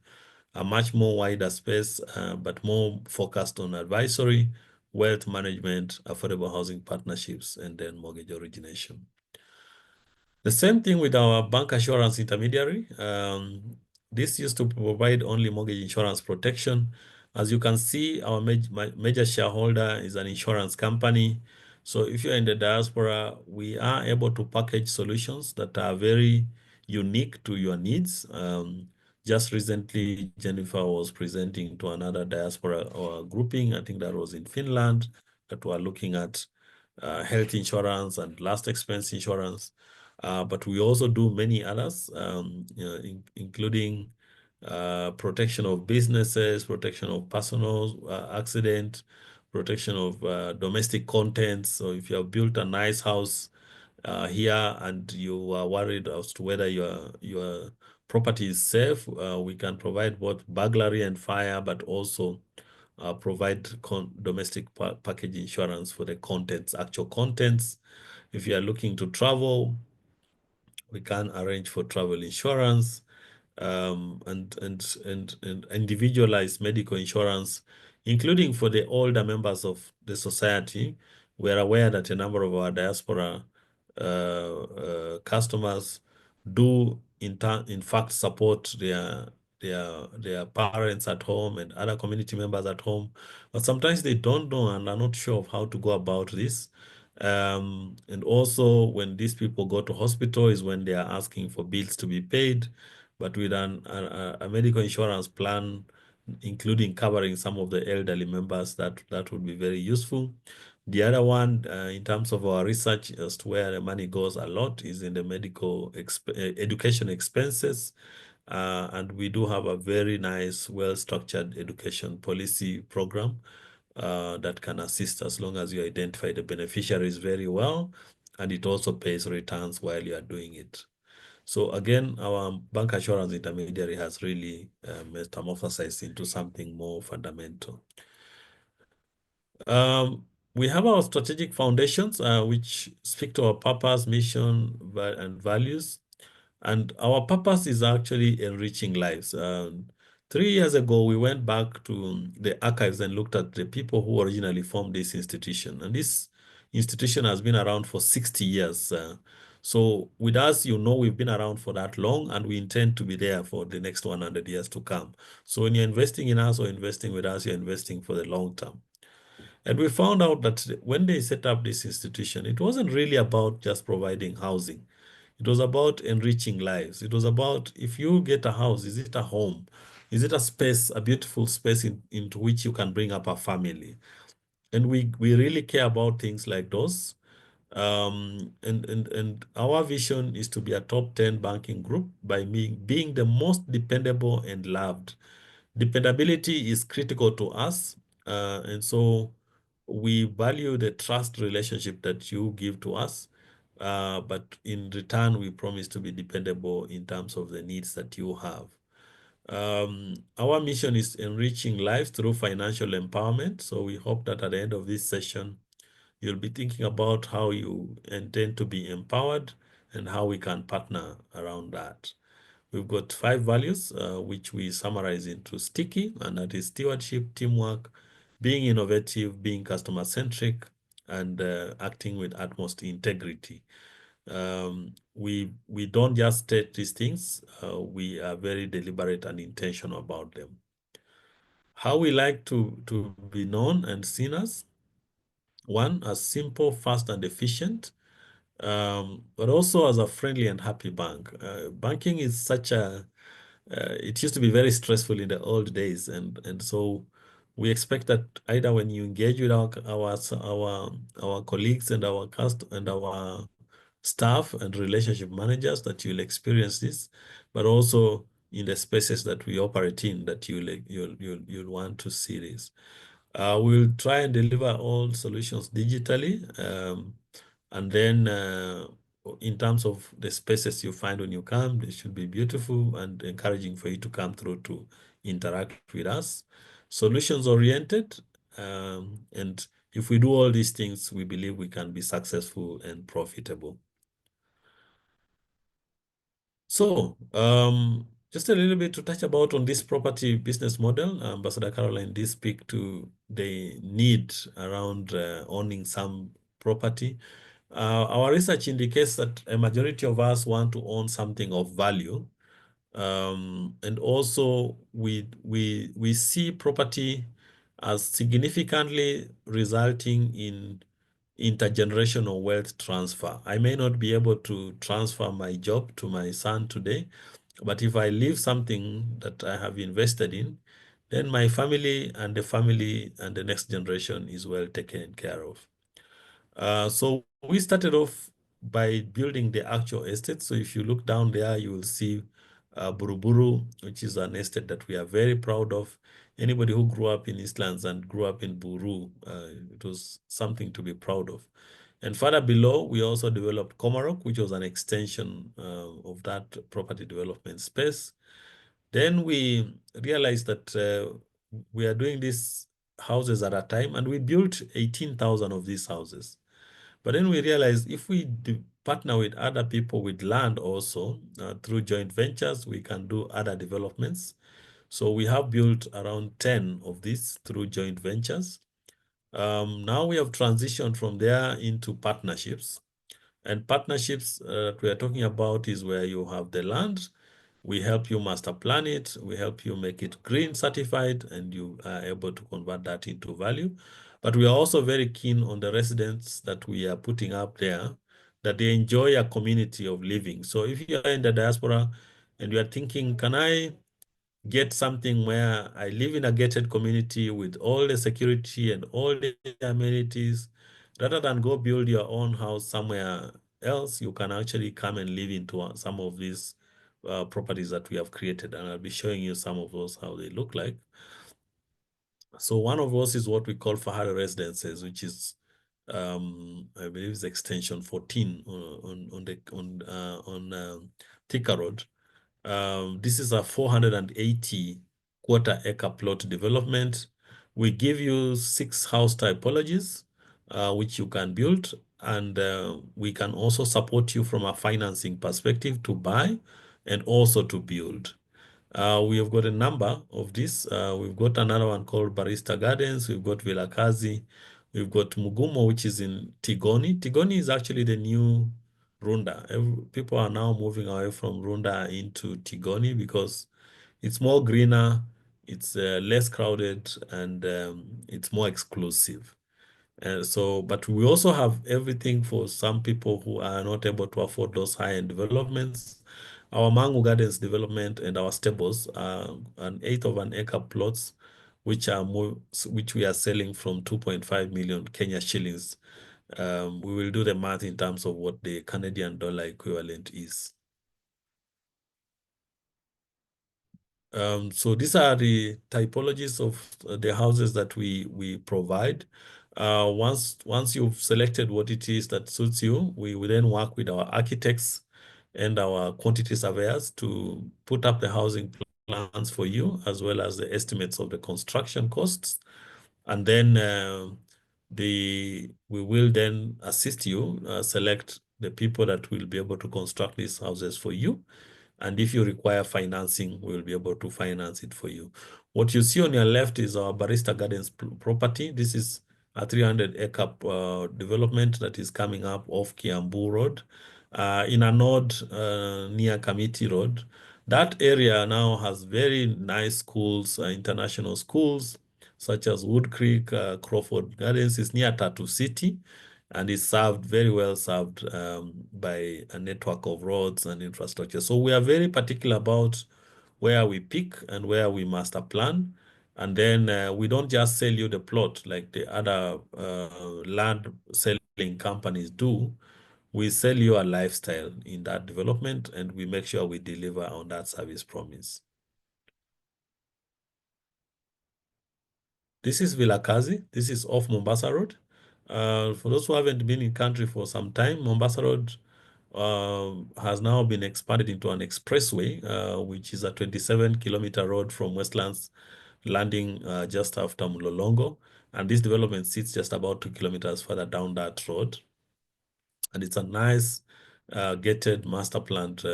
a much more wider space, but more focused on advisory, wealth management, affordable housing partnerships, and then mortgage origination. The same thing with our bank assurance intermediary. This used to provide only mortgage insurance protection. As you can see, our major shareholder is an insurance company. So if you're in the diaspora, we are able to package solutions that are very unique to your needs. Just recently, Jennifer was presenting to another diaspora or grouping, I think that was in Finland, that were looking at health insurance and last expense insurance. But we also do many others, including protection of businesses, protection of personal accident, protection of domestic contents. So if you have built a nice house here and you are worried as to whether your property is safe, we can provide both burglary and fire, but also provide domestic package insurance for the contents, actual contents. If you are looking to travel, we can arrange for travel insurance and individualized medical insurance, including for the older members of the society. We are aware that a number of our diaspora customers do in fact support their parents at home and other community members at home, but sometimes they don't know and are not sure of how to go about this. And also when these people go to hospital is when they are asking for bills to be paid, but with a medical insurance plan, including covering some of the elderly members, that would be very useful. The other one, in terms of our research as to where the money goes a lot, is in the medical education expenses. And we do have a very nice, well-structured education policy program that can assist as long as you identify the beneficiaries very well, and it also pays returns while you are doing it. So again, our bank assurance intermediary has really metamorphosized into something more fundamental. We have our strategic foundations, which speak to our purpose, mission, and values. And our purpose is actually enriching lives. 3 years ago, we went back to the archives and looked at the people who originally formed this institution. And this institution has been around for 60 years. So with us, we've been around for that long, and we intend to be there for the next 100 years to come. So when you're investing in us or investing with us, you're investing for the long term. And we found out that when they set up this institution, it wasn't really about just providing housing. It was about enriching lives. It was about, if you get a house, is it a home? Is it a space, a beautiful space into which you can bring up a family? And we really care about things like those. And our vision is to be a top 10 banking group by being the most dependable and loved. Dependability is critical to us. And so we value the trust relationship that you give to us. But in return, we promise to be dependable in terms of the needs that you have. Our mission is enriching lives through financial empowerment. So we hope that at the end of this session, you'll be thinking about how you intend to be empowered and how we can partner around that. We've got 5 values, which we summarize into sticky, and that is stewardship, teamwork, being innovative, being customer-centric, and acting with utmost integrity. We don't just state these things, we are very deliberate and intentional about them. How we like to be known and seen as? One, as simple, fast, and efficient, but also as a friendly and happy bank. Banking is such a, it used to be very stressful in the old days, and so we expect that either when you engage with our colleagues and our staff and relationship managers, that you'll experience this, but also in the spaces that we operate in, that you'll want to see this. We'll try and deliver all solutions digitally, and then in terms of the spaces you find when you come, they should be beautiful and encouraging for you to come through to interact with us. Solutions oriented, and if we do all these things, we believe we can be successful and profitable. So, just a little bit to touch about on this property business model. Ambassador Caroline did speak to the need around owning some property. Our research indicates that a majority of us want to own something of value. And also we see property as significantly resulting in intergenerational wealth transfer. I may not be able to transfer my job to my son today, but if I leave something that I have invested in, then my family and the next generation is well taken care of. So we started off by building the actual estate. So if you look down there, you will see Buruburu, which is an estate that we are very proud of. Anybody who grew up in Eastlands and grew up in Buru, it was something to be proud of. And further below, we also developed Komarok, which was an extension of that property development space. Then we realized that we are doing these houses at a time, and we built 18,000 of these houses. But then we realized if we partner with other people with land also, through joint ventures, we can do other developments. So we have built around 10 of these through joint ventures. Now we have transitioned from there into partnerships. And partnerships that we are talking about is where you have the land, we help you master plan it, we help you make it green certified, and you are able to convert that into value. But we are also very keen on the residents that we are putting up there, that they enjoy a community of living. So if you are in the diaspora and you are thinking, can I get something where I live in a gated community with all the security and all the amenities, rather than go build your own house somewhere else, you can actually come and live into some of these properties that we have created. And I'll be showing you some of those, how they look like. So one of those is what we call Fahari Residences, which is, I believe it's extension 14 on Thika Road. This is a 480 quarter-acre plot development. We give you 6 house typologies, which you can build, and we can also support you from a financing perspective to buy and also to build. We have got a number of these. We've got another one called Barista Gardens. We've got Villa Kazi. We've got Mugumo, which is in Tigoni. Tigoni is actually the new Runda. People are now moving away from Runda into Tigoni because it's more greener, it's less crowded, and it's more exclusive. But we also have everything for some people who are not able to afford those high-end developments. Our Mangu Gardens development and our stables are an eighth of an acre plots, which we are selling from 2.5 million Kenya shillings. We will do the math in terms of what the Canadian dollar equivalent is. So these are the typologies of the houses that we provide. Once you've selected what it is that suits you, we will then work with our architects and our quantity surveyors to put up the housing plans for you, as well as the estimates of the construction costs. And then we will then assist you, select the people that will be able to construct these houses for you. And if you require financing, we'll be able to finance it for you. What you see on your left is our Barista Gardens property. This is a 300-acre development that is coming up off Kiambu Road in a node near Committee Road. That area now has very nice schools, international schools, such as Wood Creek, Crawford Gardens. Is near Tatu City, and is very well served by a network of roads and infrastructure. So we are very particular about where we pick and where we master plan. And then we don't just sell you the plot like the other land selling companies do. We sell you a lifestyle in that development, and we make sure we deliver on that service promise. This is Vilakazi. This is off Mombasa Road. For those who haven't been in country for some time, Mombasa Road has now been expanded into an expressway, which is a 27-kilometer road from Westlands Landing just after Mulolongo. And this development sits just about 2 kilometers further down that road. And it's a nice gated master planned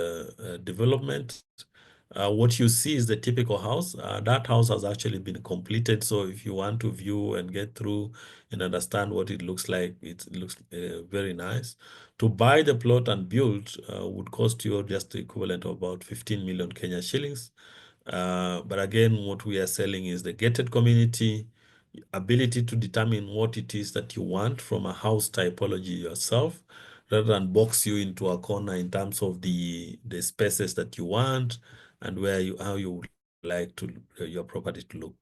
development. What you see is the typical house. That house has actually been completed. So if you want to view and get through and understand what it looks like, it looks very nice. To buy the plot and build would cost you just the equivalent of about 15 million Kenya shillings. But again, what we are selling is the gated community, ability to determine what it is that you want from a house typology yourself, rather than box you into a corner in terms of the spaces that you want and how you would like to your property to look.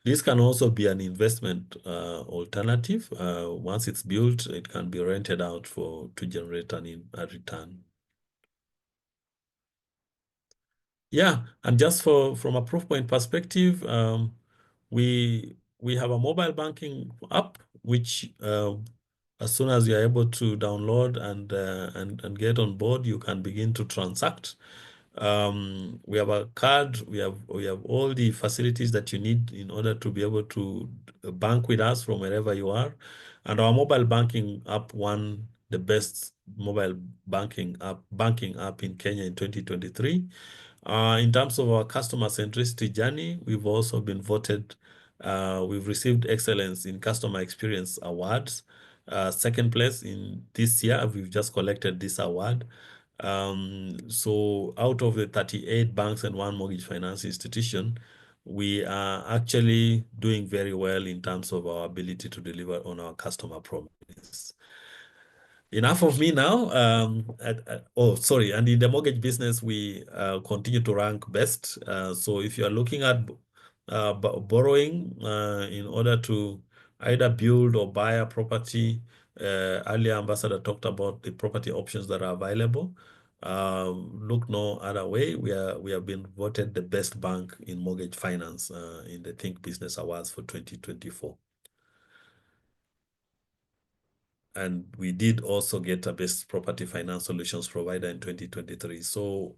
This can also be an investment alternative. Once it's built, it can be rented out to generate a return. Yeah, and just from a proof point perspective, we have a mobile banking app, which as soon as you're able to download and get on board, you can begin to transact. We have a card. We have all the facilities that you need in order to be able to bank with us from wherever you are. And our mobile banking app won the best mobile banking app in Kenya in 2023. In terms of our customer centricity journey, we've also been voted. We've received excellence in customer experience awards. Second place in this year, we've just collected this award. So out of the 38 banks and 1 mortgage finance institution, we are actually doing very well in terms of our ability to deliver on our customer promise. Enough of me now. And in the mortgage business, we continue to rank best. So if you are looking at borrowing in order to either build or buy a property, earlier Ambassador talked about the property options that are available. Look no other way. We have been voted the best bank in mortgage finance in the Think Business Awards for 2024. And we did also get a best property finance solutions provider in 2023. So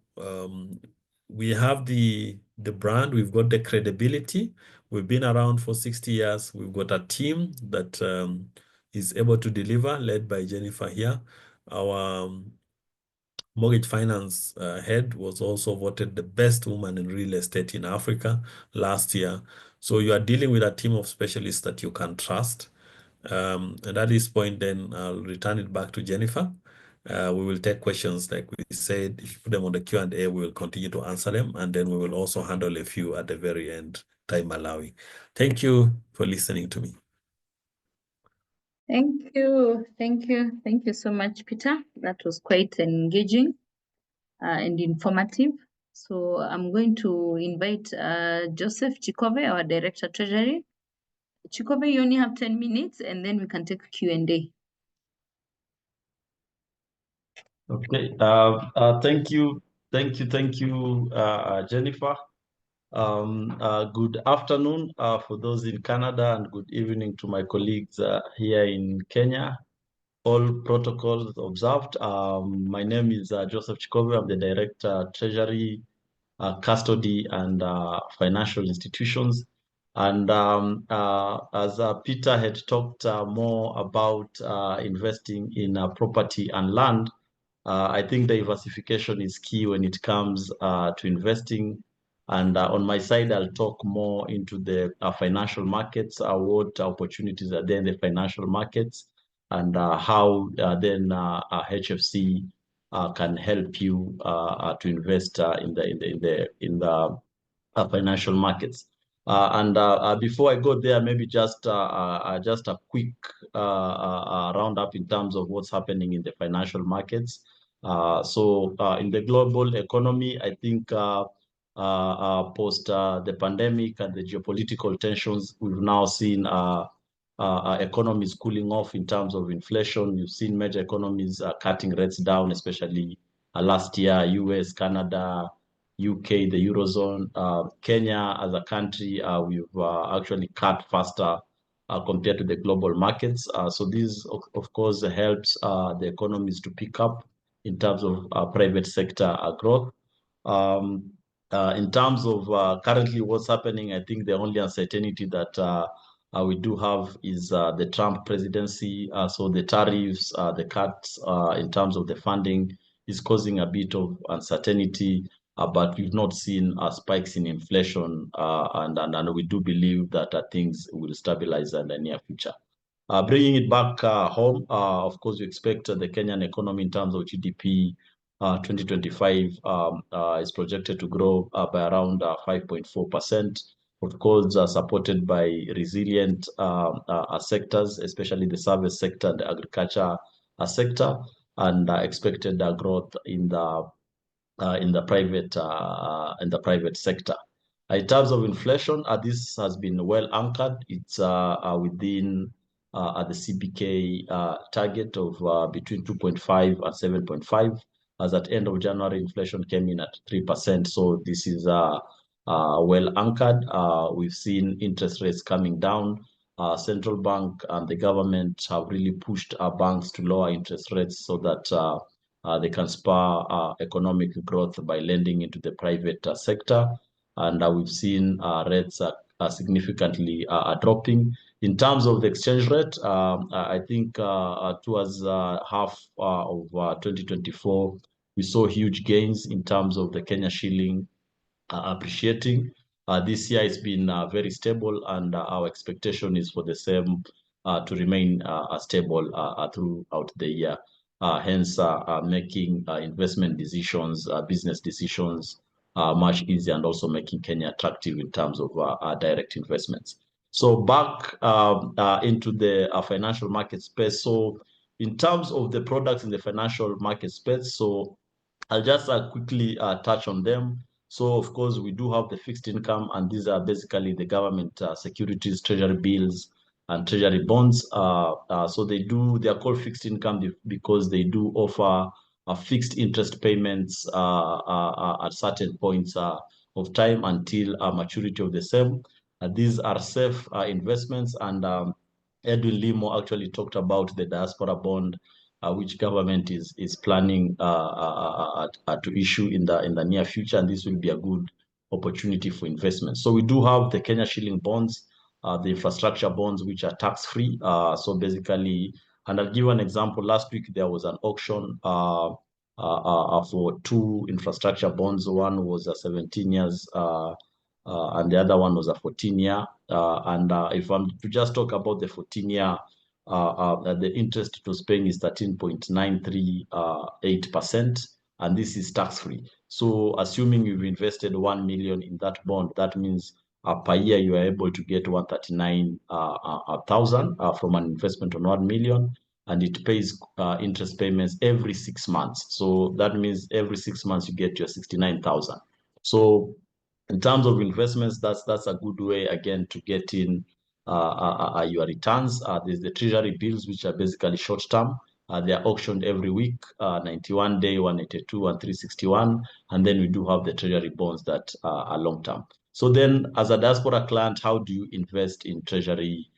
we have the brand, we've got the credibility. We've been around for 60 years. We've got a team that is able to deliver, led by Jennifer here. Our mortgage finance head was also voted the best woman in real estate in Africa last year. So you are dealing with a team of specialists that you can trust. And at this point, then I'll return it back to Jennifer. We will take questions, like we said. If you put them on the Q&A, we will continue to answer them. And then we will also handle a few at the very end, time allowing. Thank you for listening to me. Thank you. Thank you. Thank you so much, Peter. That was quite engaging. and informative. So I'm going to invite Joseph Chikove, our Director Treasury. Chikove, you only have 10 minutes and then we can take Q&A. Okay, thank you, Jennifer. Good afternoon for those in Canada and good evening to my colleagues here in Kenya. All protocols observed. My name is Joseph Chikove. I'm the Director, Treasury, Custody, and Financial Institutions. And as Peter had talked more about investing in property and land, I think diversification is key when it comes to investing. And on my side, I'll talk more into the financial markets, what opportunities are there in the financial markets, and how then HFC can help you to invest in the financial markets. Before I go there, maybe just a quick roundup in terms of what's happening in the financial markets. In the global economy, I think post the pandemic and the geopolitical tensions, we've now seen economies cooling off in terms of inflation. You've seen major economies cutting rates down, especially last year, US, Canada, UK, the Eurozone. Kenya as a country, we've actually cut faster compared to the global markets. So this, of course, helps the economies to pick up in terms of private sector growth. In terms of currently what's happening, I think the only uncertainty that we do have is the Trump presidency. So the tariffs, the cuts in terms of the funding is causing a bit of uncertainty, but we've not seen spikes in inflation, and we do believe that things will stabilize in the near future. Bringing it back home, of course, we expect the Kenyan economy in terms of GDP 2025 is projected to grow by around 5.4%. Of course, supported by resilient sectors, especially the service sector and the agriculture sector, and expected growth in the private sector. In terms of inflation, this has been well anchored. It's within the CBK target of between 2.5 and 7.5. As at end of January, inflation came in at 3%. So this is well anchored. We've seen interest rates coming down. Central bank and the government have really pushed our banks to lower interest rates so that they can spur economic growth by lending into the private sector. And we've seen rates significantly dropping. In terms of the exchange rate, I think towards half of 2024, we saw huge gains in terms of the Kenya shilling appreciating. This year it's been very stable, and our expectation is for the same to remain stable throughout the year. Hence, making investment decisions, business decisions much easier, and also making Kenya attractive in terms of direct investments. So back into the financial market space. So in terms of the products in the financial market space, so I'll just quickly touch on them. So of course, we do have the fixed income, and these are basically the government securities, treasury bills, and treasury bonds. So they are called fixed income because they do offer fixed interest payments at certain points of time until maturity of the same. These are safe investments, and Edwin Limo actually talked about the diaspora bond, which government is planning to issue in the near future, and this will be a good opportunity for investment. So we do have the Kenya shilling bonds, the infrastructure bonds, which are tax-free. So basically, and I'll give you an example. Last week there was an auction for two infrastructure bonds. One was 17 years, and the other one was a 14-year. And if I'm to just talk about the 14-year, the interest it was paying is 13.938%, and this is tax-free. So assuming you've invested 1 million in that bond, that means per year you are able to get 139,000 from an investment on 1 million. and it pays interest payments every 6 months. So that means every 6 months you get your 69,000. So in terms of investments, that's a good way again to get in your returns. There's the treasury bills, which are basically short term. They are auctioned every week, 91 day, 182, and 361. And then we do have the treasury bonds that are long term. So then as a diaspora client, how do you invest in treasury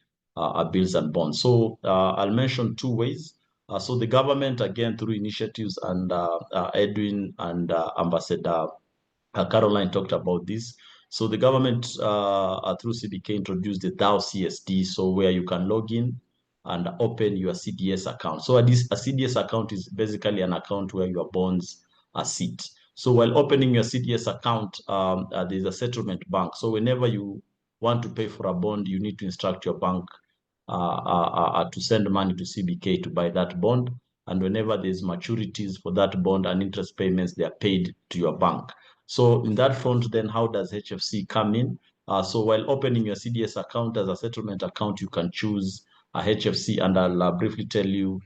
bills and bonds? So I'll mention 2 ways. So the government, again, through initiatives, and Edwin and Ambassador Caroline talked about this. So the government through CBK introduced the DAO CSD, so where you can log in and open your CDS account. So a CDS account is basically an account where your bonds are sit. So while opening your CDS account, there's a settlement bank. So whenever you want to pay for a bond, you need to instruct your bank to send money to CBK to buy that bond. And whenever there's maturities for that bond and interest payments, they are paid to your bank. So in that front, then how does HFC come in? So while opening your CDS account as a settlement account, you can choose a HFC, and I'll briefly tell you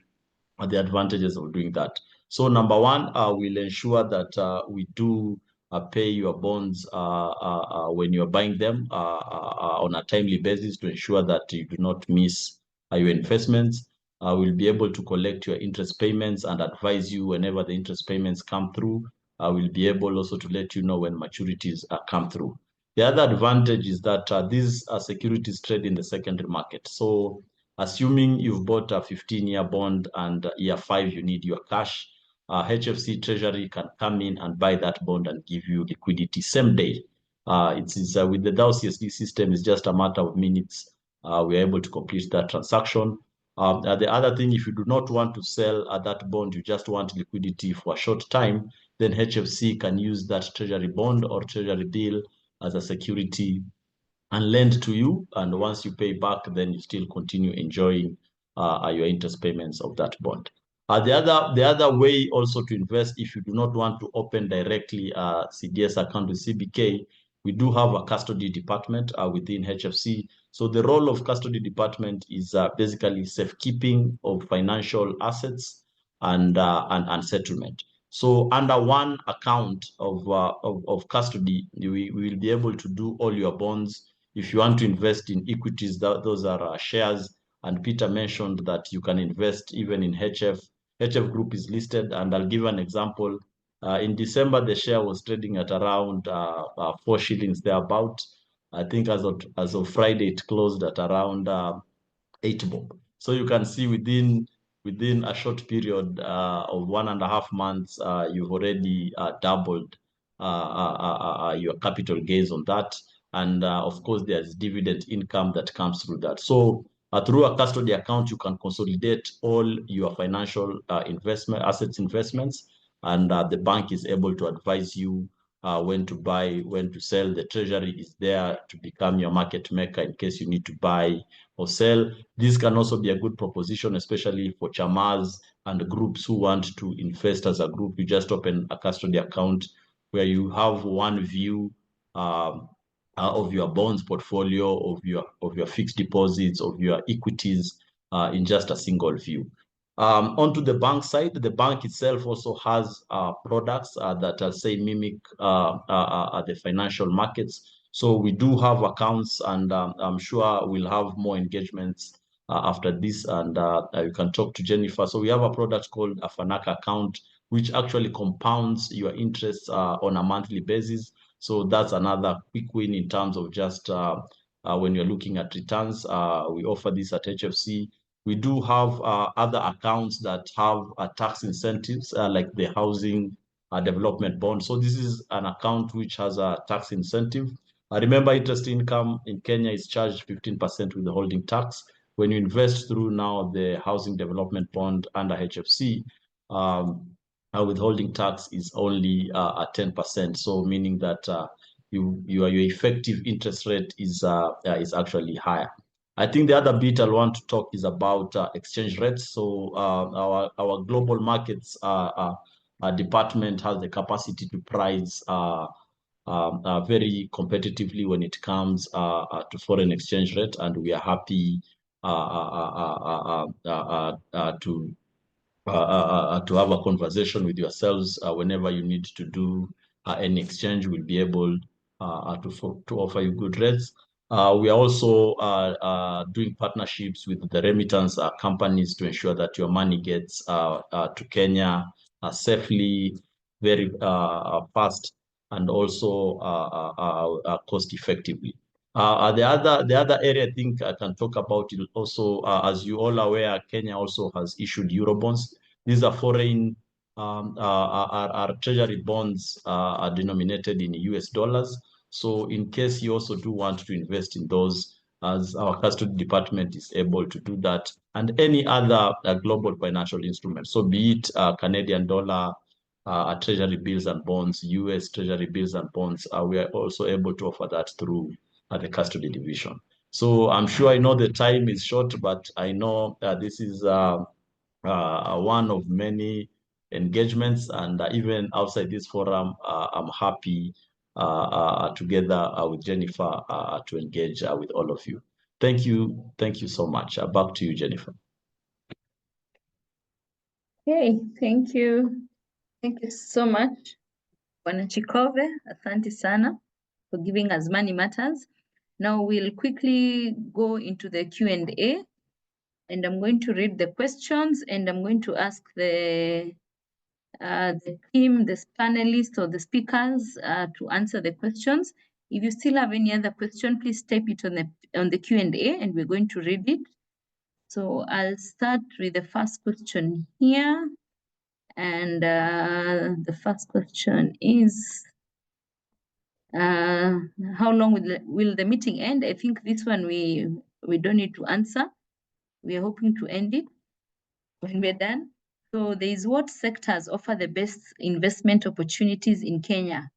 the advantages of doing that. So number one, we'll ensure that we do pay your bonds when you're buying them on a timely basis to ensure that you do not miss your investments. We'll be able to collect your interest payments and advise you whenever the interest payments come through. We'll be able also to let you know when maturities come through. The other advantage is that these securities trade in the secondary market. So assuming you've bought a 15-year bond and year 5 you need your cash, HFC Treasury can come in and buy that bond and give you liquidity same day. It is with the DAO CSD system, it's just a matter of minutes. We're able to complete that transaction. The other thing, if you do not want to sell that bond, you just want liquidity for a short time, then HFC can use that treasury bond or treasury bill as a security and lend to you. And once you pay back, then you still continue enjoying your interest payments of that bond. The other way also to invest, if you do not want to open directly a CDS account with CBK, we do have a custody department within HFC. So the role of custody department is basically safekeeping of financial assets and settlement. So under one account of custody, we will be able to do all your bonds. If you want to invest in equities, those are shares. And Peter mentioned that you can invest even in HF. HF Group is listed, and I'll give an example. In December, the share was trading at around 4 shillings thereabout. I think as of Friday, it closed at around 8 bob. So you can see within a short period of 1.5 months, you've already doubled your capital gains on that. And of course, there's dividend income that comes through that. So through a custody account, you can consolidate all your financial investments, and the bank is able to advise you when to buy, when to sell. The treasury is there to become your market maker in case you need to buy or sell. This can also be a good proposition, especially for chamas and groups who want to invest as a group. You just open a custody account where you have one view of your bonds portfolio, of your fixed deposits, of your equities in just a single view. Onto the bank side, the bank itself also has products that I'll say mimic the financial markets. So we do have accounts, and I'm sure we'll have more engagements after this, and you can talk to Jennifer. So we have a product called a Fanaka account, which actually compounds your interests on a monthly basis. So that's another quick win in terms of just when you're looking at returns. We offer this at HFC. We do have other accounts that have tax incentives, like the housing development bond. So this is an account which has a tax incentive. Remember, interest income in Kenya is charged 15% with the holding tax. When you invest through now the housing development bond under HFC, withholding tax is only at 10%. So meaning that your effective interest rate is actually higher. I think the other bit I want to talk is about exchange rates. So our global markets department has the capacity to price very competitively when it comes to foreign exchange rate, and we are happy to have a conversation with yourselves whenever you need to do any exchange. We'll be able to offer you good rates. We are also doing partnerships with the remittance companies to ensure that your money gets to Kenya safely, very fast, and also cost effectively. The other area I think I can talk about is also, as you all are aware, Kenya also has issued Eurobonds. These are foreign, our treasury bonds are denominated in US dollars. So in case you also do want to invest in those, as our custody department is able to do that, and any other global financial instrument. So be it Canadian dollar, treasury bills and bonds, US treasury bills and bonds, we are also able to offer that through the custody division. So I'm sure, I know the time is short, but I know this is one of many engagements, and even outside this forum, I'm happy together with Jennifer to engage with all of you. Thank you so much. Back to you, Jennifer. Okay, thank you. Thank you so much, Bwana Chikove. Asante sana for giving us Money Matters. Now we'll quickly go into the Q&A, and I'm going to read the questions, and I'm going to ask the team, the panelists or the speakers to answer the questions. If you still have any other question, please type it on the Q&A, and we're going to read it. So I'll start with the first question here. And the first question is, how long will the meeting end? I think this one we don't need to answer. We are hoping to end it when we're done. So there is, what sectors offer the best investment opportunities in Kenya?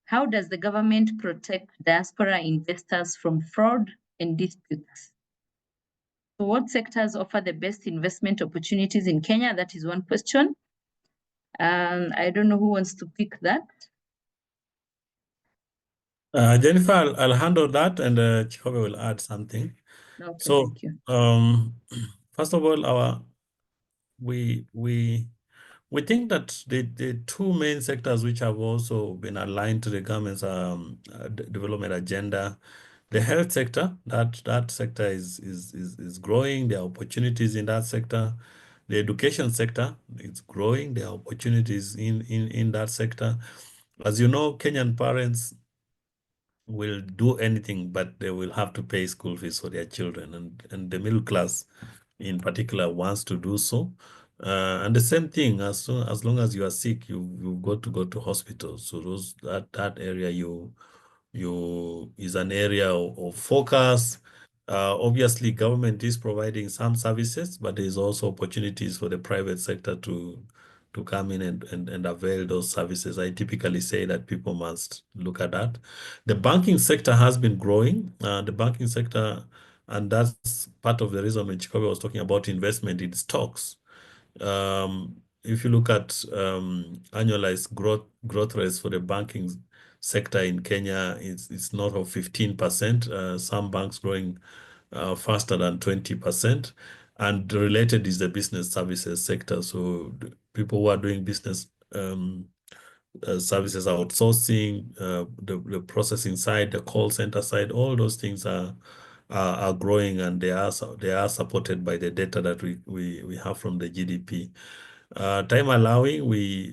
How does the government protect diaspora investors from fraud and disputes? So what sectors offer the best investment opportunities in Kenya? That is one question. I don't know who wants to pick that. Jennifer, I'll handle that, and Chikobe will add something. Okay, So, thank you. first of all, we think that the two main sectors which have also been aligned to the government's development agenda, the health sector, that sector is growing. There are opportunities in that sector. The education sector is growing. There are opportunities in that sector. As you know, Kenyan parents will do anything, but they will have to pay school fees for their children, and the middle class in particular wants to do so. And the same thing, as long as you are sick, you've got to go to hospital. So that area is an area of focus. Obviously, government is providing some services, but there's also opportunities for the private sector to come in and avail those services. I typically say that people must look at that. The banking sector has been growing. The banking sector, and that's part of the reason when Chikobe was talking about investment in stocks. If you look at annualized growth rates for the banking sector in Kenya, it's north of 15%. Some banks growing faster than 20%. And related is the business services sector. So people who are doing business services outsourcing, the processing side, the call center side, all those things are growing, and they are supported by the data that we have from the GDP. Time allowing, we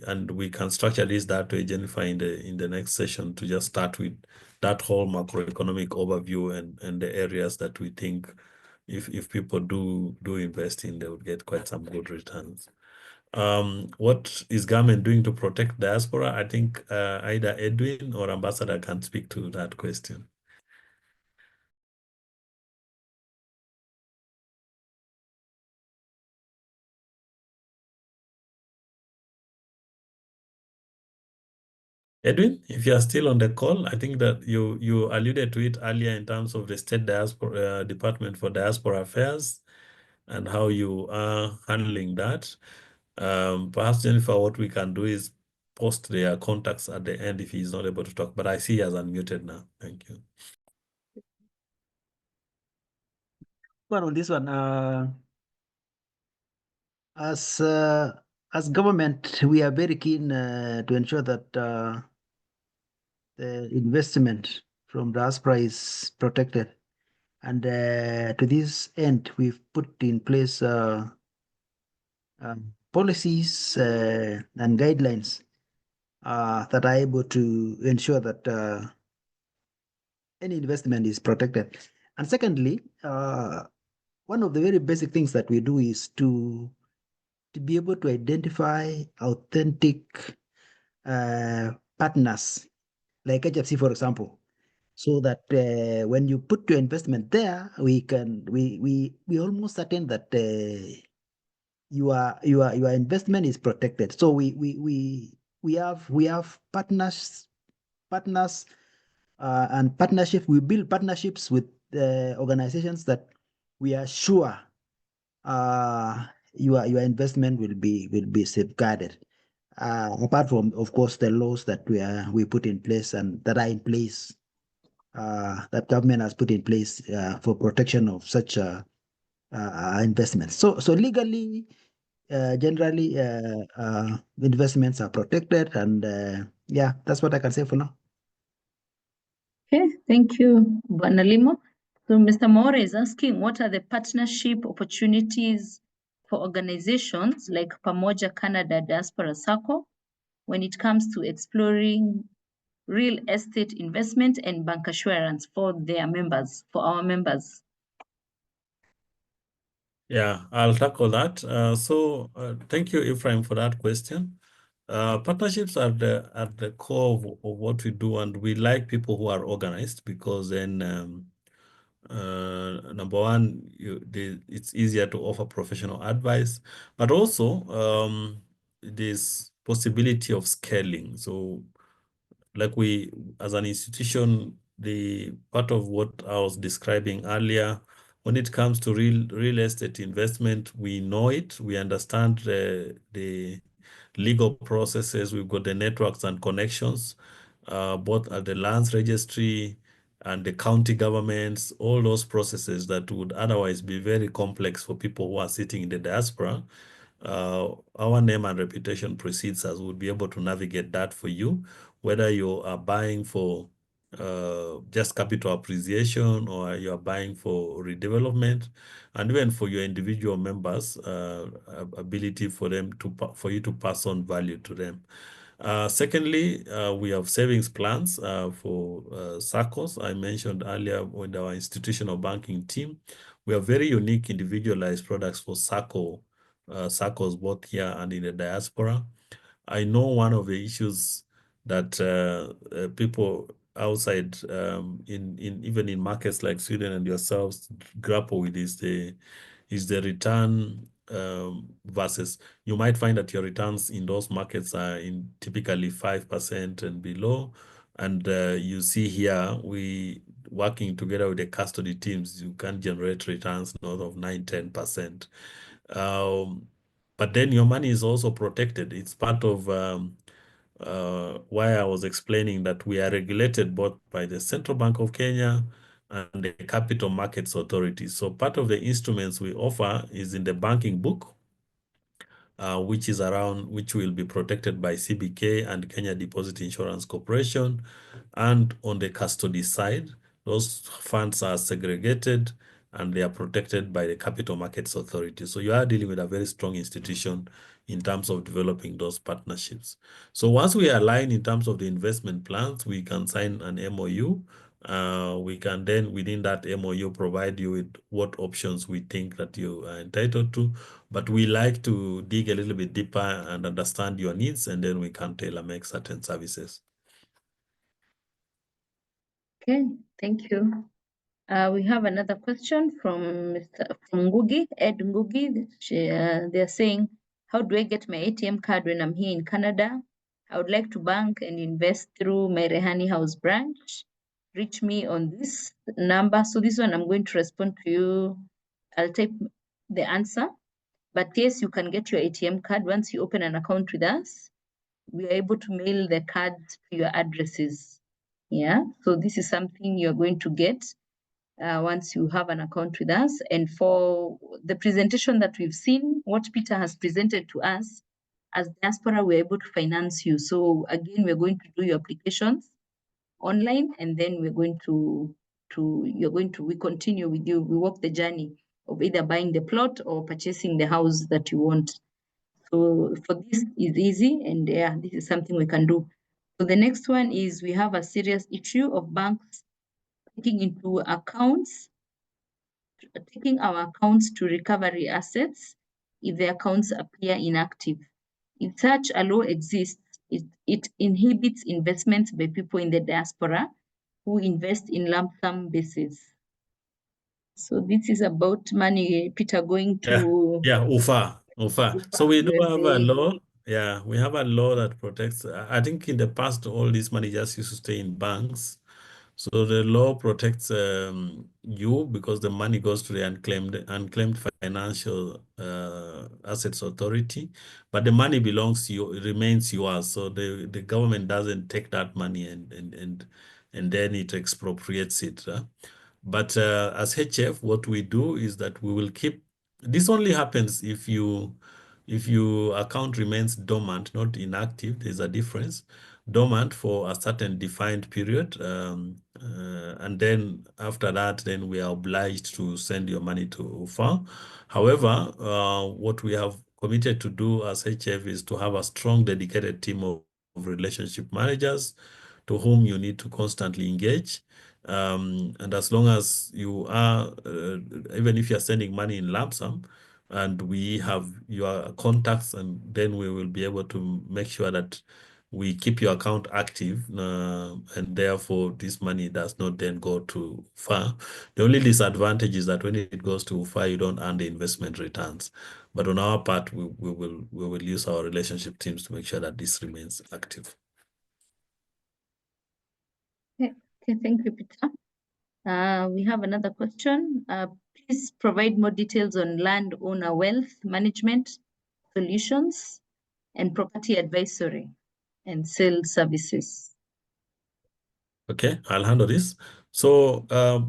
can structure this that way, Jennifer, in the next session, to just start with that whole macroeconomic overview and the areas that we think if people do invest in, they would get quite some good returns. What is government doing to protect diaspora? I think either Edwin or Ambassador can speak to that question. Edwin, if you are still on the call, I think that you alluded to it earlier in terms of the State Diaspora Department for Diaspora Affairs and how you are handling that. Perhaps, Jennifer, what we can do is post their contacts at the end if he's not able to talk, but I see he has unmuted now. Thank you. on this one. As government, we are very keen to ensure that the investment from diaspora is protected. And to this end, we've put in place policies and guidelines that are able to ensure that any investment is protected. And secondly, one of the very basic things that we do is to be able to identify authentic partners, like HFC, for example, so that when you put your investment there, we almost certain that your investment is protected. So we have partners and partnership. We build partnerships with organizations that we are sure your investment will be safeguarded. Apart from, of course, the laws that we put in place and that are in place, that government has put in place for protection of such investments. So legally, generally, investments are protected, and yeah, that's what I can say for now. Okay, thank you, Bwana Limo. So Mr. More is asking, what are the partnership opportunities for organizations like Pamoja Canada Diaspora Circle when it comes to exploring real estate investment and bank assurance for their members, for our members? Yeah, I'll tackle that. Thank you, Ephraim, for that question. Partnerships are at the core of what we do, and we like people who are organized because then, number one, it's easier to offer professional advice, but also there's possibility of scaling. So, like we, as an institution, the part of what I was describing earlier, when it comes to real estate investment, we know it, we understand the legal processes, we've got the networks and connections, both at the lands registry and the county governments, all those processes that would otherwise be very complex for people who are sitting in the diaspora. Our name and reputation precedes us. We'll be able to navigate that for you, whether you are buying for just capital appreciation or you are buying for redevelopment, and even for your individual members, ability for you to pass on value to them. Secondly, we have savings plans for SACCOs. I mentioned earlier with our institutional banking team, we have very unique individualized products for SACCOs both here and in the diaspora. I know one of the issues that people outside even in markets like Sweden and yourselves grapple with is the return versus, you might find that your returns in those markets are in typically 5% and below. And you see here, we working together with the custody teams, you can generate returns north of 9-10%. But then your money is also protected. It's part of why I was explaining that we are regulated both by the Central Bank of Kenya and the Capital Markets Authority. So part of the instruments we offer is in the banking book, which will be protected by CBK and Kenya Deposit Insurance Corporation. And on the custody side, those funds are segregated and they are protected by the Capital Markets Authority. So you are dealing with a very strong institution in terms of developing those partnerships. So once we align in terms of the investment plans, we can sign an MOU. We can then, within that MOU, provide you with what options we think that you are entitled to. But we like to dig a little bit deeper and understand your needs, and then we can tailor-make certain services. Okay, thank you. We have another question from Ngugi, Ed Ngugi. They're saying, how do I get my ATM card when I'm here in Canada? I would like to bank and invest through my Rehani House branch. Reach me on this number. So this one, I'm going to respond to you. I'll type the answer. But yes, you can get your ATM card once you open an account with us. We are able to mail the cards to your addresses. Yeah, so this is something you're going to get once you have an account with us. And for the presentation that we've seen, what Peter has presented to us, as diaspora, we're able to finance you. So again, we're going to do your applications online, and then we continue with you. We walk the journey of either buying the plot or purchasing the house that you want. So for this is easy, and yeah, this is something we can do. So the next one is we have a serious issue of banks taking our accounts to recovery assets if the accounts appear inactive. If such a law exists, it inhibits investments by people in the diaspora who invest in lump sum basis. So this is about money, Peter, going to... Yeah, UFA. So we do have a USA. law. Yeah, we have a law that protects. I think in the past, all this money just used to stay in banks. So the law protects you because the money goes to the unclaimed financial assets authority, but the money belongs to you, it remains yours. So the government doesn't take that money and then it expropriates it. But as HF, what we do is that we will keep. This only happens if your account remains dormant, not inactive. There's a difference. Dormant for a certain defined period, and then after that, then we are obliged to send your money to UFA. However, what we have committed to do as HF is to have a strong, dedicated team of relationship managers to whom you need to constantly engage. And as long as you are, even if you're sending money in lump sum, and we have your contacts, and then we will be able to make sure that we keep your account active, and therefore this money does not then go to FAR. The only disadvantage is that when it goes to FAR, you don't earn the investment returns. But on our part, we will use our relationship teams to make sure that this remains active. Okay, thank you, Peter. We have another question. Please provide more details on landowner wealth management solutions and property advisory and sales services. Okay, I'll handle this. So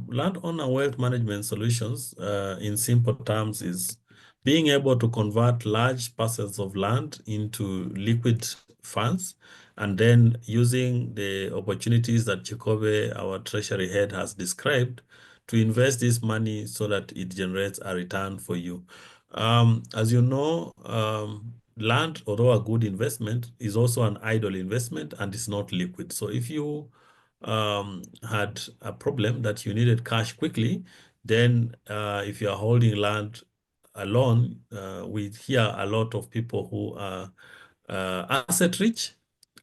landowner wealth management solutions, in simple terms, is being able to convert large parcels of land into liquid funds, and then using the opportunities that Jacobe, our treasury head, has described to invest this money so that it generates a return for you. As you know, land, although a good investment, is also an idle investment and is not liquid. So if you had a problem that you needed cash quickly, then if you are holding land alone, we hear a lot of people who are asset rich,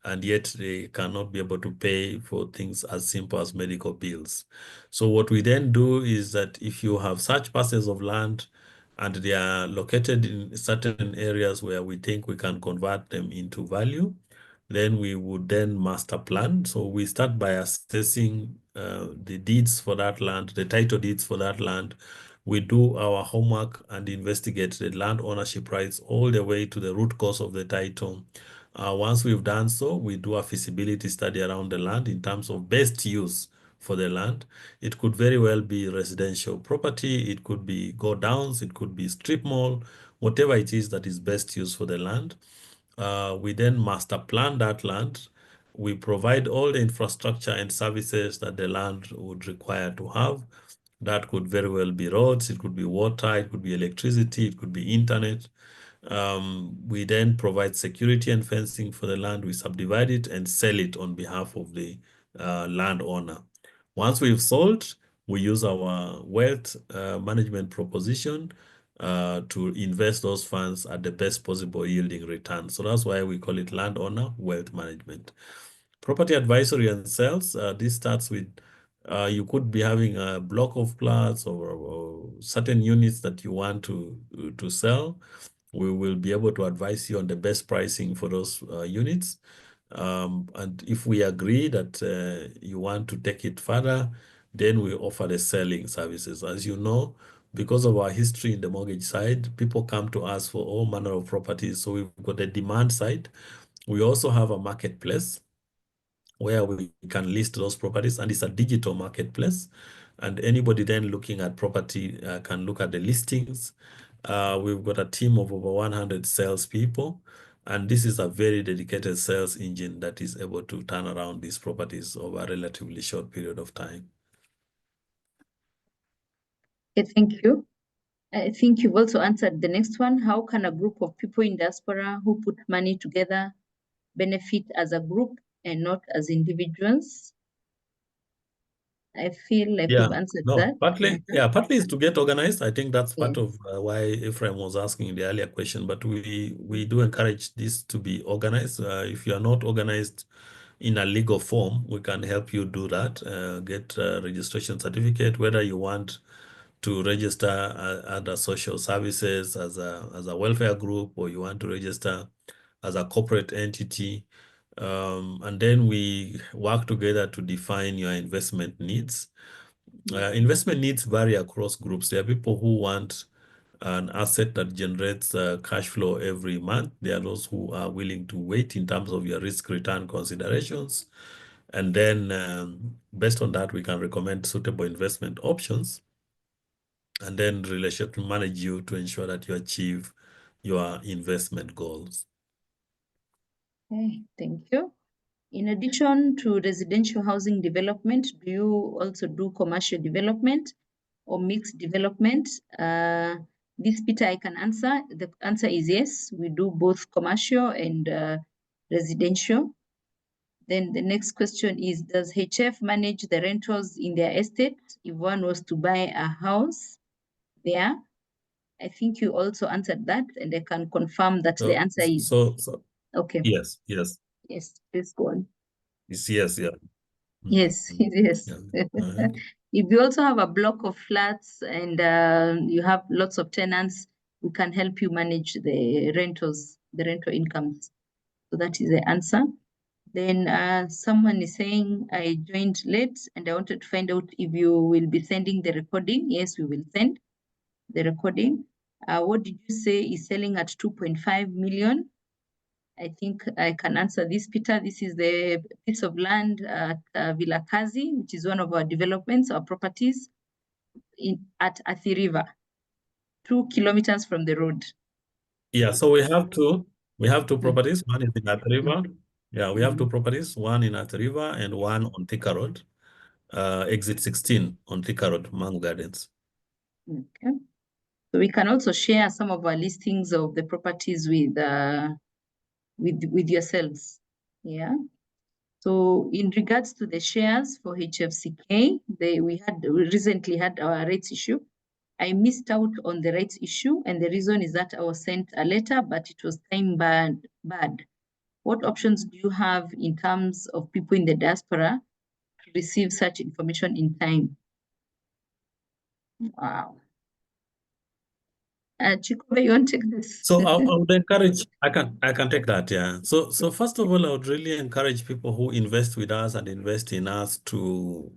and yet they cannot be able to pay for things as simple as medical bills. So what we then do is that if you have such parcels of land and they are located in certain areas where we think we can convert them into value, then we would then master plan. So we start by assessing the deeds for that land, the title deeds for that land. We do our homework and investigate the land ownership rights all the way to the root cause of the title. Once we've done so, we do a feasibility study around the land in terms of best use for the land. It could very well be residential property, it could be go downs, it could be strip mall, whatever it is that is best used for the land. We then master plan that land. We provide all the infrastructure and services that the land would require to have. That could very well be roads, it could be water, it could be electricity, it could be internet. We then provide security and fencing for the land. We subdivide it and sell it on behalf of the landowner. Once we've sold, we use our wealth management proposition to invest those funds at the best possible yielding return. So that's why we call it landowner wealth management. Property advisory and sales, this starts with you could be having a block of flats or certain units that you want to sell. We will be able to advise you on the best pricing for those units. And if we agree that you want to take it further, then we offer the selling services. As you know, because of our history in the mortgage side, people come to us for all manner of properties. So we've got the demand side. We also have a marketplace where we can list those properties, and it's a digital marketplace. And anybody then looking at property can look at the listings. We've got a team of over 100 salespeople, and this is a very dedicated sales engine that is able to turn around these properties over a relatively short period of time. Okay, thank you. I think you've also answered the next one. How can a group of people in diaspora who put money together benefit as a group and not as individuals? I feel like we've answered that. Partly is to get organized. I think that's part Yes. of why Ephraim was asking in the earlier question, but we do encourage this to be organized. If you are not organized in a legal form, we can help you do that. Get a registration certificate, whether you want to register under social services as a welfare group, or you want to register as a corporate entity. And then we work together to define your investment needs. Investment needs vary across groups. There are people who want an asset that generates cash flow every month. There are those who are willing to wait in terms of your risk return considerations. And then based on that, we can recommend suitable investment options and then relationship to manage you to ensure that you achieve your investment goals. Okay, thank you. In addition to residential housing development, do you also do commercial development or mixed development? This, Peter, I can answer. The answer is yes. We do both commercial and residential. Then the next question is, does HF manage the rentals in their estate if one was to buy a house there? I think you also answered that, and I can confirm that the answer is okay. Yes, please go on. It's yes, yeah. Yes, yes. Yeah. If you also have a block of flats and you have lots of tenants, we can help you manage the rentals, the rental incomes. So that is the answer. Then someone is saying, I joined late and I wanted to find out if you will be sending the recording. Yes, we will send the recording. What did you say is selling at 2.5 million? I think I can answer this, Peter. This is the piece of land at Villa Kazi, which is one of our developments, our properties at Athi River, 2 kilometers from the road. Yeah, so we have two properties. One is in Athi River. Yeah, we have two properties, one in Athi River and one on Thika Road, exit 16 on Thika Road, Mangu Gardens. Okay. So we can also share some of our listings of the properties with yourselves. Yeah. So in regards to the shares for HFCK, we recently had our rights issue. I missed out on the rights issue, and the reason is that I was sent a letter, but it was time bad. What options do you have in terms of people in the diaspora to receive such information in time? Wow. Chikobe, you want to take this? So I would encourage, I can take that, yeah. So first of all, I would really encourage people who invest with us and invest in us to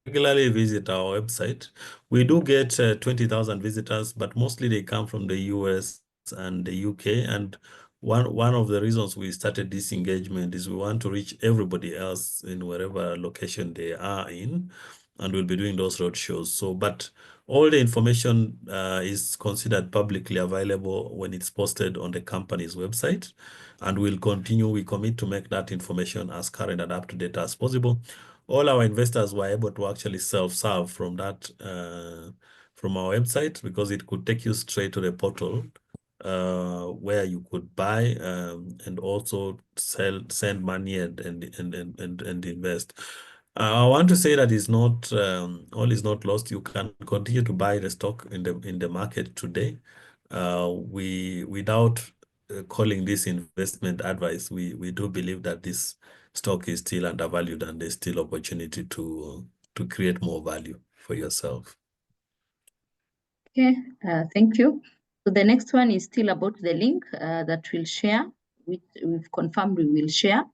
regularly visit our website. We do get 20,000 visitors, but mostly they come from the US and the UK. And one of the reasons we started this engagement is we want to reach everybody else in wherever location they are in, and we'll be doing those road shows. So, but all the information is considered publicly available when it's posted on the company's website, and we commit to make that information as current and up to date as possible. All our investors were able to actually self-serve from that, from our website, because it could take you straight to the portal where you could buy and also send money and invest. I want to say that is not all is not lost. You can continue to buy the stock in the market today. Without calling this investment advice, we do believe that this stock is still undervalued and there's still opportunity to create more value for yourself. Okay, thank you. So the next one is still about the link that we'll share, which we've confirmed we will share.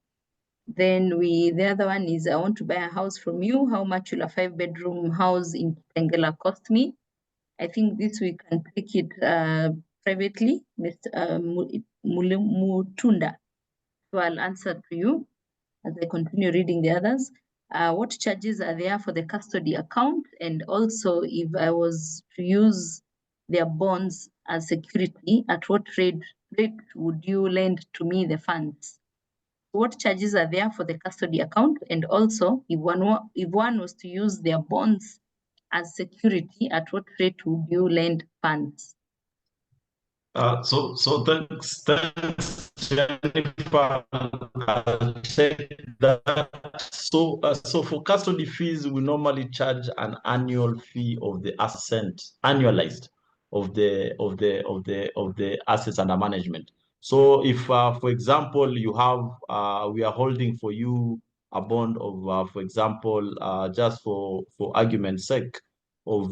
Then the other one is, I want to buy a house from you. How much will a 5-bedroom house in Tengela cost me? I think this we can take it privately, Mr. Mutunda. So I'll answer to you as I continue reading the others. What charges are there for the custody account? And also, if I was to use their bonds as security, at what rate would you lend to me the funds? What charges are there for the custody account? And also, if one was to use their bonds as security, at what rate would you lend funds? So thanks, Jennifer. So for custody fees, we normally charge an annual fee of the asset annualized of the assets under management. So if, for example, you have we are holding for you a bond of, for example, just for argument's sake, of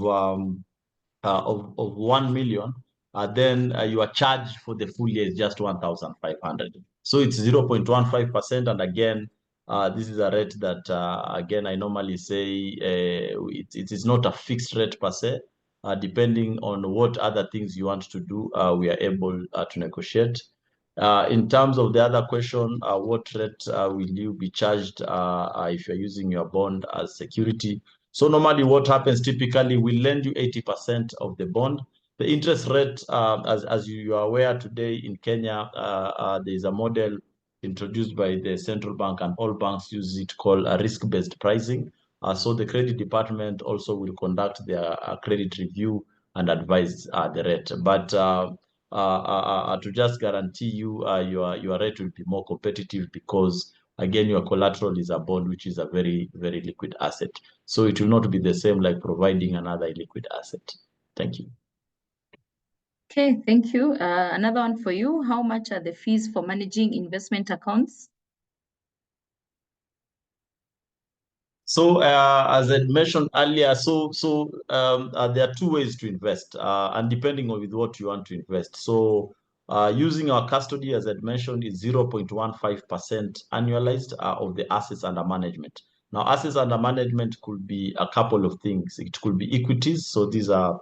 1 million, then your charge for the full year is just 1,500. So it's 0.15%. And again, this is a rate that, again, I normally say it is not a fixed rate per se. Depending on what other things you want to do, we are able to negotiate. In terms of the other question, what rate will you be charged if you're using your bond as security? So normally what happens typically, we lend you 80% of the bond. The interest rate, as you are aware today in Kenya, there is a model introduced by the central bank, and all banks use it, called a risk-based pricing. So the credit department also will conduct their credit review and advise the rate. But to just guarantee you, your rate will be more competitive, because again, your collateral is a bond, which is a very, very liquid asset. So it will not be the same like providing another liquid asset. Thank you. Okay, thank you. Another one for you. How much are the fees for managing investment accounts? So as I mentioned earlier, there are two ways to invest, and depending on with what you want to invest. So using our custody, as I mentioned, is 0.15% annualized of the assets under management. Now, assets under management could be a couple of things. It could be equities. So these are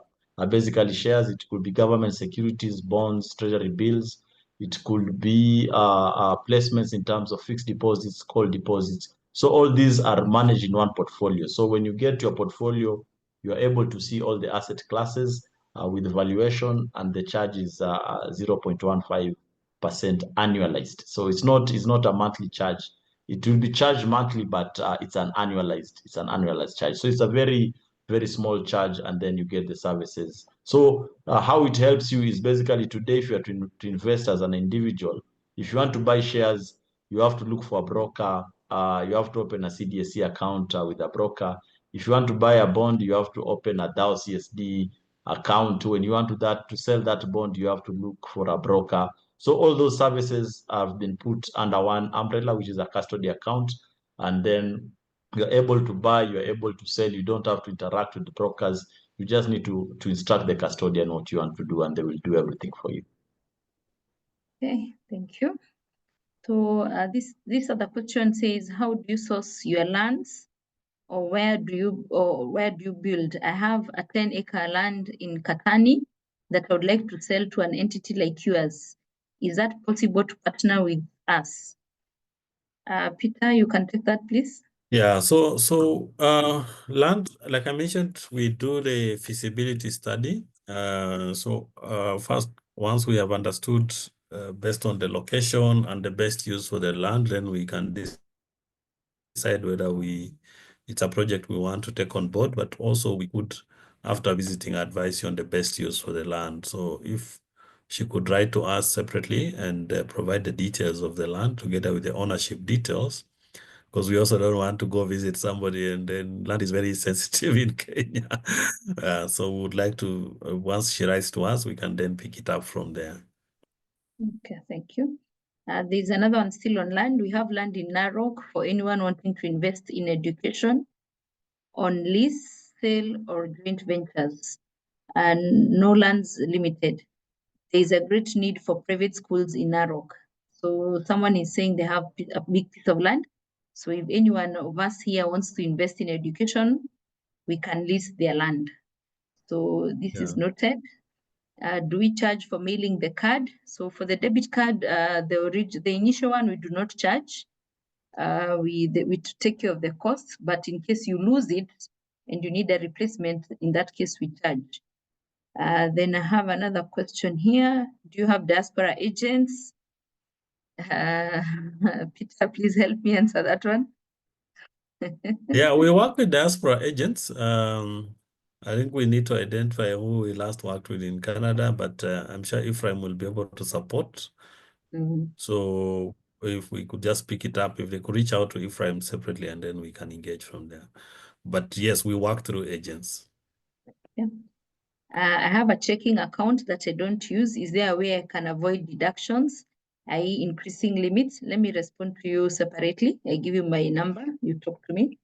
basically shares. It could be government securities, bonds, treasury bills. It could be placements in terms of fixed deposits, call deposits. So all these are managed in one portfolio. So when you get your portfolio, you are able to see all the asset classes with valuation, and the charge is 0.15% annualized. So it's not a monthly charge. It will be charged monthly, but it's an annualized charge. So it's a very, very small charge, and then you get the services. So how it helps you is basically, today, if you are to invest as an individual, if you want to buy shares, you have to look for a broker. You have to open a CDSC account with a broker. If you want to buy a bond, you have to open a DAO CSD account. When you want to sell that bond, you have to look for a broker. So all those services have been put under one umbrella, which is a custody account. And then you're able to buy, you're able to sell. You don't have to interact with the brokers. You just need to instruct the custodian what you want to do, and they will do everything for you. Okay, thank you. So this other question says, how do you source your lands, or where do you build? I have a 10-acre land in Katani that I would like to sell to an entity like yours. Is that possible to partner with us? Peter, you can take that, please. Yeah, so land, like I mentioned, we do the feasibility study. First, once we have understood based on the location and the best use for the land, then we can decide whether it's a project we want to take on board, but also we could, after visiting, advise you on the best use for the land. So if she could write to us separately and provide the details of the land together with the ownership details, because we also don't want to go visit somebody and then land is very sensitive in Kenya. So we would like to, once she writes to us, we can then pick it up from there. Okay, thank you. There's another one still on land. We have land in Narok for anyone wanting to invest in education on lease, sale, or joint ventures, and no lands limited. There is a great need for private schools in Narok. So someone is saying they have a big piece of land. So if anyone of us here wants to invest in education, we can lease their land. So this is noted. Do we charge for mailing the card? So for the debit card, the initial one, we do not charge. we take care of the costs, but in case you lose it and you need a replacement, in that case, we charge. Then I have another question here. Do you have diaspora agents? Peter, please help me answer that one. Yeah, we work with diaspora agents. I think we need to identify who we last worked with in Canada, but I'm sure Ephraim will be able to support. So if we could just pick it up, if they could reach out to Ephraim separately, and then we can engage from there. But yes, we work through agents. Yeah. I have a checking account that I don't use. Is there a way I can avoid deductions, i.e. increasing limits? Let me respond to you separately. I give you my number, you talk to me.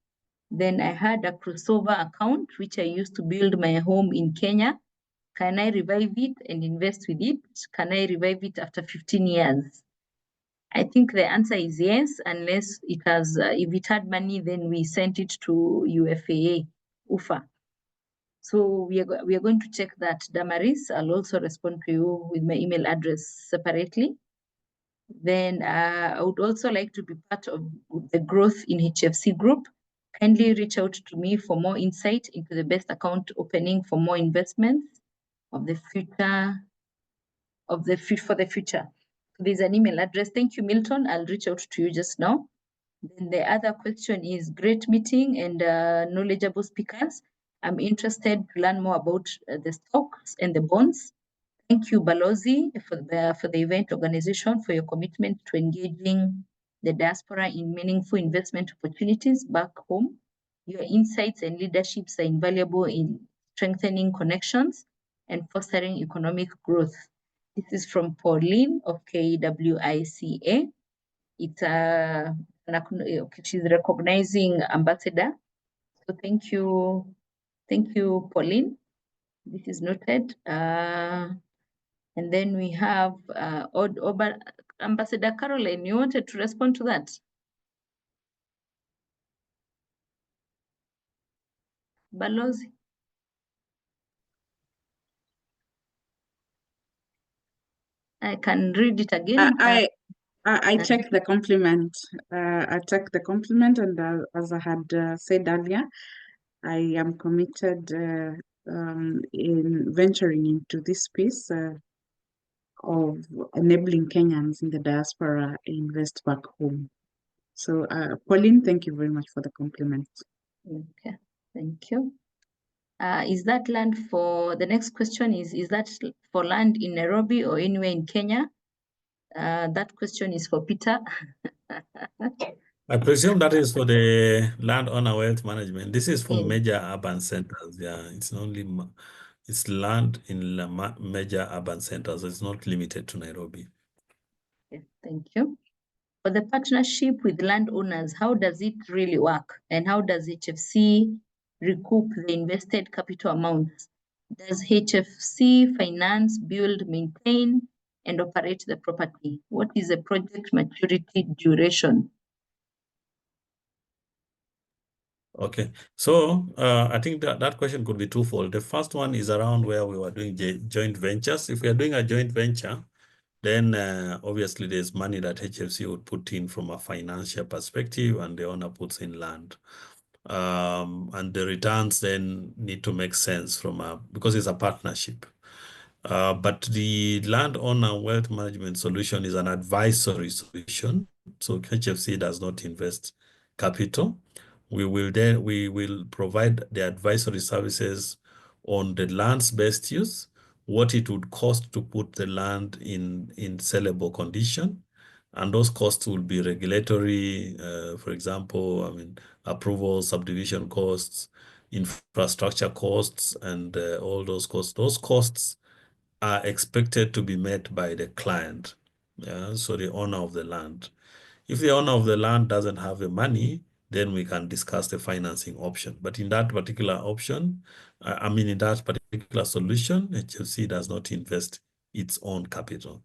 Then I had a crossover account, which I used to build my home in Kenya. Can I revive it and invest with it? Can I revive it after 15 years? I think the answer is yes, unless it has, if it had money, then we sent it to UFA. So we are going to check that, Damaris. I'll also respond to you with my email address separately. Then I would also like to be part of the growth in HFC group. Kindly reach out to me for more insight into the best account opening for more investments of the future, for the future. So there's an email address. Thank you, Milton. I'll reach out to you just now. Then the other question is great meeting and knowledgeable speakers. I'm interested to learn more about the stocks and the bonds. Thank you, Balozi, for the event organization, for your commitment to engaging the diaspora in meaningful investment opportunities back home. Your insights and leaderships are invaluable in strengthening connections and fostering economic growth. This is from Pauline of KWICA. It's she's recognizing ambassador. So thank you, Pauline. This is noted. And then we have Ambassador Caroline. You wanted to respond to that? Balozi. I can read it again. I take the compliment. I take the compliment, and as I had said earlier, I am committed in venturing into this space of enabling Kenyans in the diaspora invest back home. So, Pauline, thank you very much for the compliment. Okay, thank you. Is that land for, the next question is that for land in Nairobi or anywhere in Kenya? That question is for Peter. I presume that is for the landowner wealth management. This is for Yes. major urban centers. Yeah, it's only it's land in major urban centers. It's not limited to Nairobi. Yes, thank you. For the partnership with landowners, how does it really work? And how does HFC recoup the invested capital amounts? Does HFC finance, build, maintain, and operate the property? What is the project maturity duration? Okay, so I think that question could be twofold. The first one is around where we were doing joint ventures. If we are doing a joint venture, then obviously there's money that HFC would put in from a financial perspective, and the owner puts in land. And the returns then need to make sense because it's a partnership. But the landowner wealth management solution is an advisory solution. So HFC does not invest capital. We will provide the advisory services on the land's best use, what it would cost to put the land in sellable condition. And those costs will be regulatory, for example, approval, subdivision costs, infrastructure costs, and all those costs. Those costs are expected to be met by the client, so the owner of the land. If the owner of the land doesn't have the money, then we can discuss the financing option. But in that particular option, in that particular solution, HFC does not invest its own capital.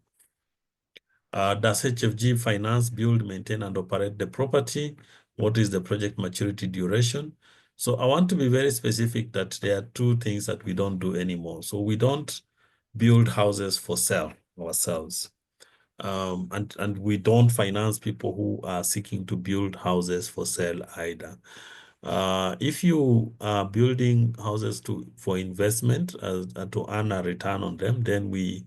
Does HFG finance, build, maintain, and operate the property? What is the project maturity duration? So I want to be very specific that there are two things that we don't do anymore. So we don't build houses for sale ourselves. And we don't finance people who are seeking to build houses for sale either. If you are building houses for investment to earn a return on them, then we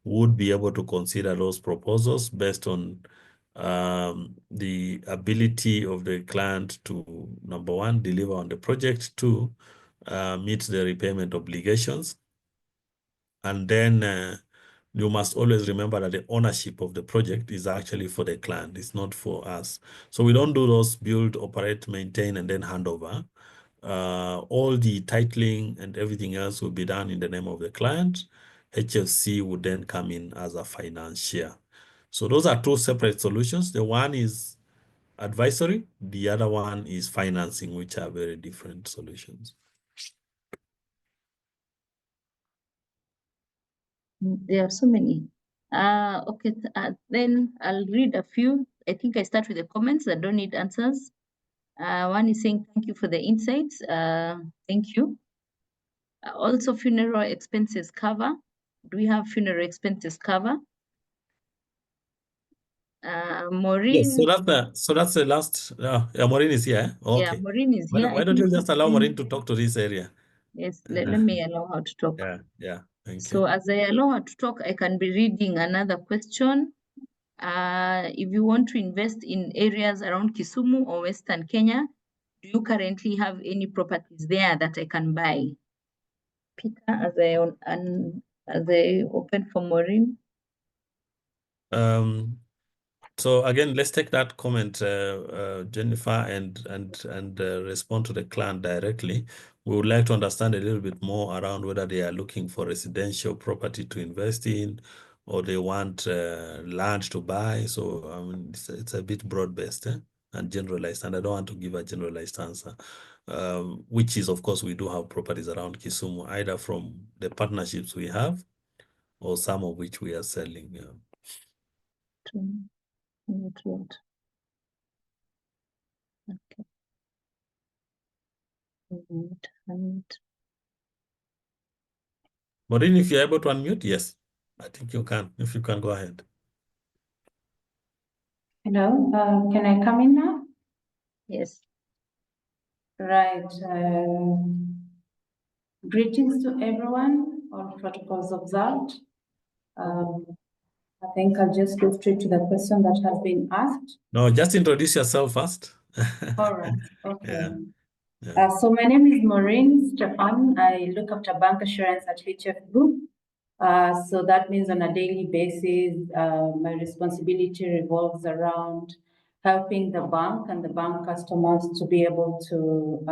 would be able to consider those proposals based on the ability of the client to, number one, deliver on the project, two, meet the repayment obligations. And then you must always remember that the ownership of the project is actually for the client. It's not for us. So we don't do those build, operate, maintain, and then hand over. All the titling and everything else will be done in the name of the client. HFC would then come in as a financier. So those are two separate solutions. The one is advisory. The other one is financing, which are very different solutions. There are so many. Okay, then I'll read a few. I think I start with the comments that don't need answers. One is saying, thank you for the insights. Thank you. Also, funeral expenses cover. Do we have funeral expenses cover? Maureen. Yes, so that's the last. Yeah, Maureen is here. Okay. Yeah, Maureen is here. Why don't you just allow Maureen to talk to this area? Yes, let me allow her to talk. Yeah. Thank you. So as I allow her to talk, I can be reading another question. If you want to invest in areas around Kisumu or Western Kenya, do you currently have any properties there that I can buy? Peter, as I open for Maureen. So again, let's take that comment, Jennifer, and respond to the client directly. We would like to understand a little bit more around whether they are looking for residential property to invest in, or they want land to buy. So I mean, it's a bit broad-based and generalized, and I don't want to give a generalized answer. Which is, of course, we do have properties around Kisumu, either from the partnerships we have, or some of which we are selling. Okay. Maureen, if you're able to unmute, yes, I think you can. If you can, go ahead. Hello, can I come in now? Yes. Right. Greetings to everyone, all protocols observed. I think I'll just go straight to the question that has been asked. No, just introduce yourself first. All right, okay. Yeah. So my name is Maureen Stefan. I look after bank assurance at HF Group. So that means on a daily basis, my responsibility revolves around helping the bank and the bank customers to be able to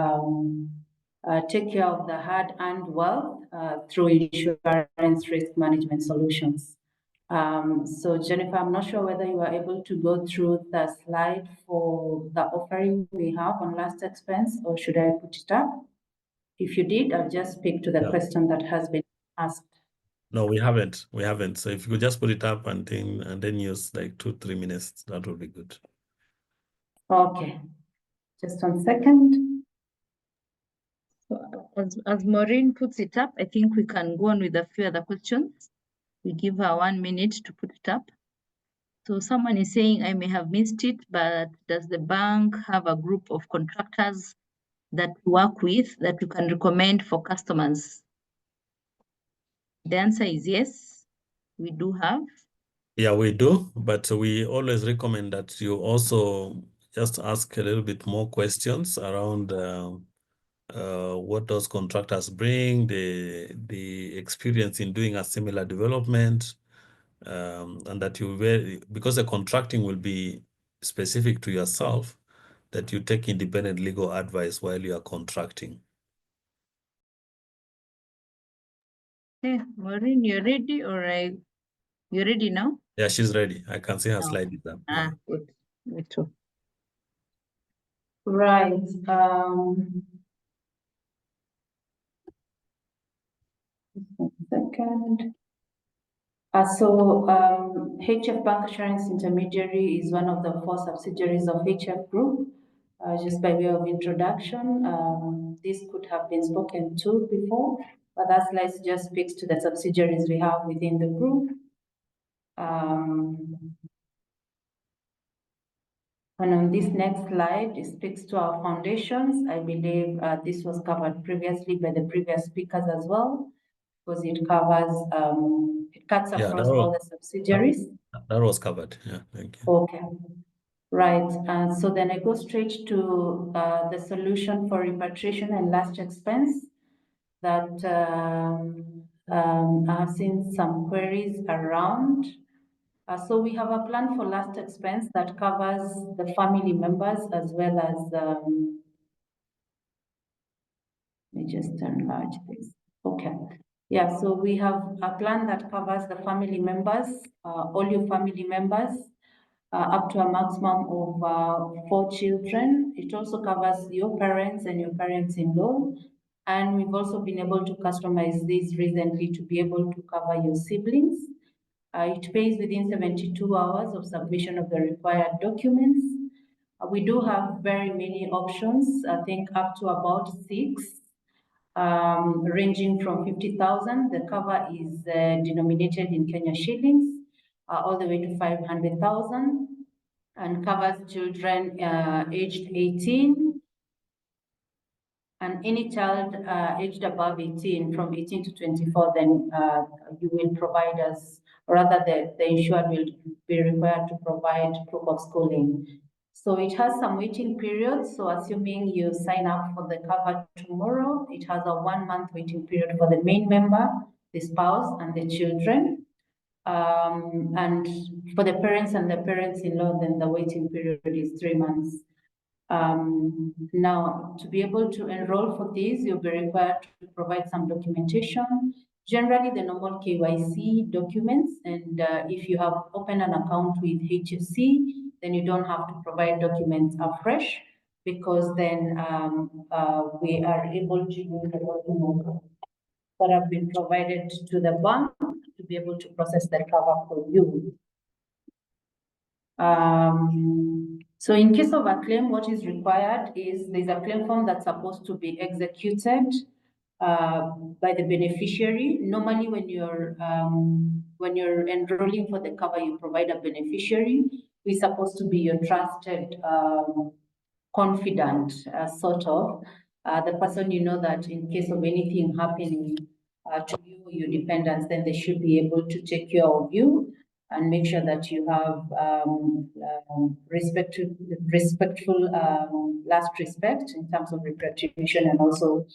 take care of the hard-earned wealth through insurance risk management solutions. So Jennifer, I'm not sure whether you are able to go through the slide for the offering we have on last expense, or should I put it up? If you did, I'll just speak to the question that has been asked. No, we haven't. So if you could just put it up and then use like 2-3 minutes, that would be good. Okay, just 1 second. So as Maureen puts it up, I think we can go on with a few other questions. We give her 1 minute to put it up. So someone is saying, I may have missed it, but does the bank have a group of contractors that we work with that we can recommend for customers? The answer is yes, we do have. Yeah, we do, but we always recommend that you also just ask a little bit more questions around what those contractors bring, the experience in doing a similar development, and that because the contracting will be specific to yourself, that you take independent legal advice while you are contracting. Okay, Maureen, you're ready, you're ready now? Yeah, she's ready. I can see her slide is up. Yeah. Good. Me too. Right. Second. HF Bank Assurance Intermediary is one of the 4 subsidiaries of HF Group. Just by way of introduction, this could have been spoken to before, but that slide just speaks to the subsidiaries we have within the group. And on this next slide, it speaks to our foundations. I believe this was covered previously by the previous speakers as well, because it covers, it cuts across all the subsidiaries. That was covered. Yeah, thank you. Okay, right. So then I go straight to the solution for repatriation and last expense that I have seen some queries around. So we have a plan for last expense that covers the family members as well as, let me just enlarge this. Okay. Yeah, so we have a plan that covers the family members, all your family members, up to a maximum of 4 children. It also covers your parents and your parents-in-law. And we've also been able to customize this recently to be able to cover your siblings. It pays within 72 hours of submission of the required documents. We do have very many options, I think up to about 6, ranging from 50,000. The cover is denominated in Kenya shillings, all the way to 500,000, and covers children aged 18, and any child aged above 18, from 18 to 24, then you will provide us, or rather the insured will be required to provide proof of schooling. So it has some waiting periods. So assuming you sign up for the cover tomorrow, it has a 1-month waiting period for the main member, the spouse, and the children. And for the parents and the parents-in-law, then the waiting period is 3 months. Now, to be able to enroll for this, you'll be required to provide some documentation, generally the normal KYC documents. And if you have opened an account with HFC, then you don't have to provide documents afresh, because then we are able to use the documents that have been provided to the bank to be able to process the cover for you. So in case of a claim, what is required is there's a claim form that's supposed to be executed by the beneficiary. Normally, when you're enrolling for the cover, you provide a beneficiary who is supposed to be your trusted confidant, sort of the person you know that in case of anything happening to you or your dependents, then they should be able to take care of you and make sure that you have respectful last respect in terms of repatriation and also